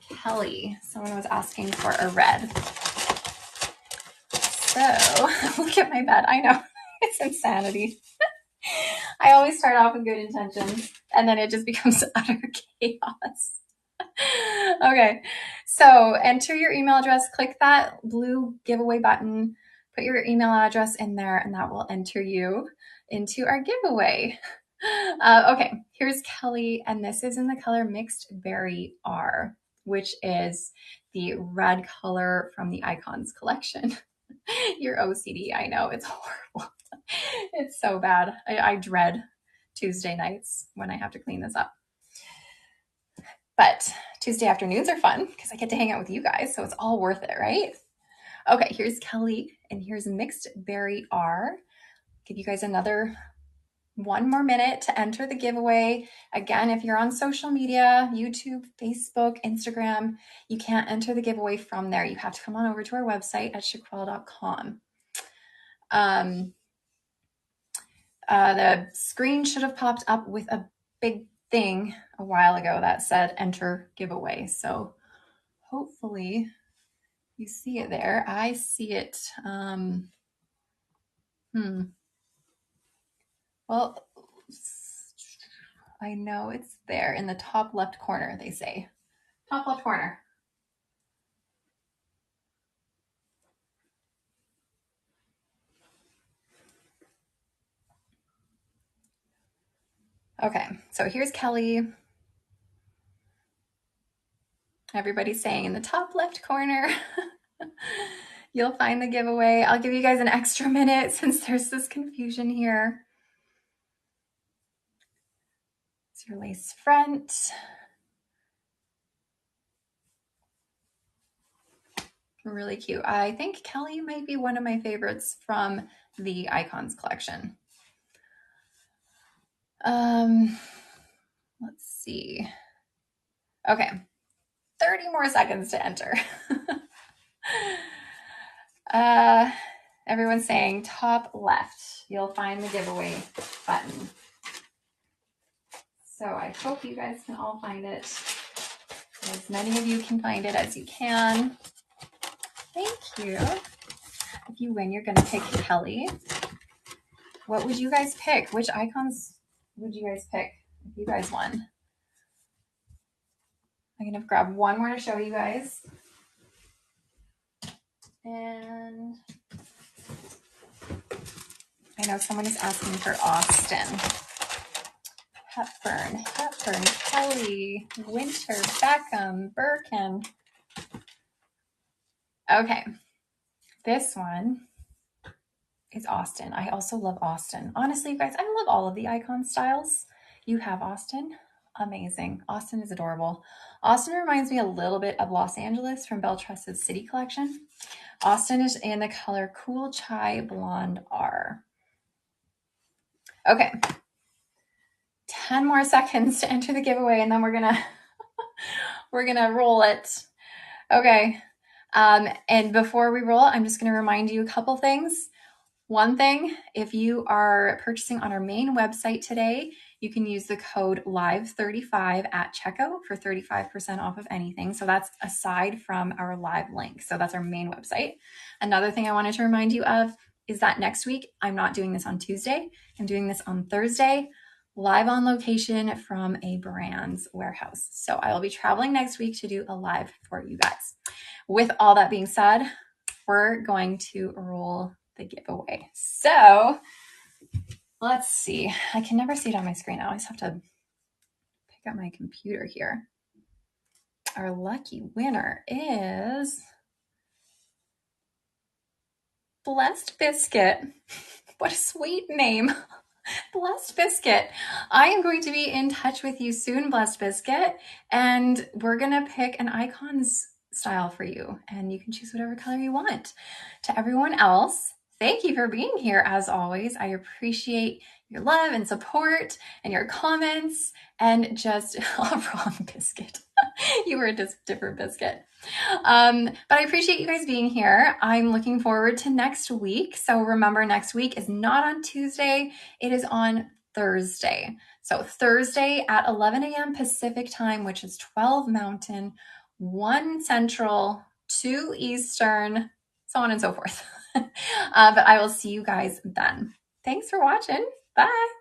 Kelly. Someone was asking for a red. So look at my bed. I know it's insanity. I always start off with good intentions and then it just becomes utter chaos. Okay, so enter your email address, click that blue giveaway button, put your email address in there, and that will enter you into our giveaway. Okay, here's Kelly, and this is in the color Mixed Berry R, which is the red color from the Icons collection. Your OCD, I know, it's horrible. It's so bad. I dread Tuesday nights when I have to clean this up. But Tuesday afternoons are fun because I get to hang out with you guys, so it's all worth it, right? Okay, here's Kelly, and here's Mixed Berry R. Give you guys another 1 more minute to enter the giveaway. Again, if you're on social media, YouTube, Facebook, Instagram, you can't enter the giveaway from there. You have to come on over to our website at chiquel.com. The screen should have popped up with a big thing a while ago that said enter giveaway. So hopefully you see it there. I see it. Well, I know it's there in the top left corner, they say. Top left corner. Okay, so here's Kelly. Everybody's saying in the top left corner. You'll find the giveaway. I'll give you guys an extra minute since there's this confusion here. It's your lace front. Really cute. I think Kelly might be one of my favorites from the Icons collection. Let's see. Okay, 30 more seconds to enter. Everyone's saying top left. You'll find the giveaway button. So I hope you guys can all find it. As many of you can find it as you can. Thank you. If you win, you're going to pick Kelly. What would you guys pick? Which icons would you guys pick if you guys won? I'm going to grab one more to show you guys. And I know someone is asking for Austin. Hepburn, Kelly, Winter, Beckham, Birkin. Okay, this one is Austin. I also love Austin. Honestly, you guys, I love all of the icon styles. You have Austin. Amazing. Austin is adorable. Austin reminds me a little bit of Los Angeles from Belle Tress's City collection. Austin is in the color Cool Chai Blonde R. Okay. 10 more seconds to enter the giveaway, and then we're gonna roll it. Okay. And before we roll, I'm just gonna remind you a couple things. One thing, if you are purchasing on our main website today, you can use the code LIVE35 at checkout for 35% off of anything. So that's aside from our live link. So that's our main website. Another thing I wanted to remind you of is that next week, I'm not doing this on Tuesday. I'm doing this on Thursday, live on location from a brand's warehouse. So I will be traveling next week to do a live for you guys. With all that being said, we're going to roll the giveaway. So let's see. I can never see it on my screen. I always have to pick up my computer here. Our lucky winner is Blessed Biscuit. What a sweet name. Blessed Biscuit. I am going to be in touch with you soon, Blessed Biscuit, and we're going to pick an icons style for you, and you can choose whatever color you want. To everyone else, thank you for being here as always. I appreciate your love and support and your comments and just wrong biscuit. You were a different biscuit. But I appreciate you guys being here. I'm looking forward to next week. So remember, next week is not on Tuesday. It is on Thursday. So Thursday at 11 a.m. Pacific time, which is 12 Mountain, 1 Central, 2 Eastern, so on and so forth. But I will see you guys then. Thanks for watching. Bye.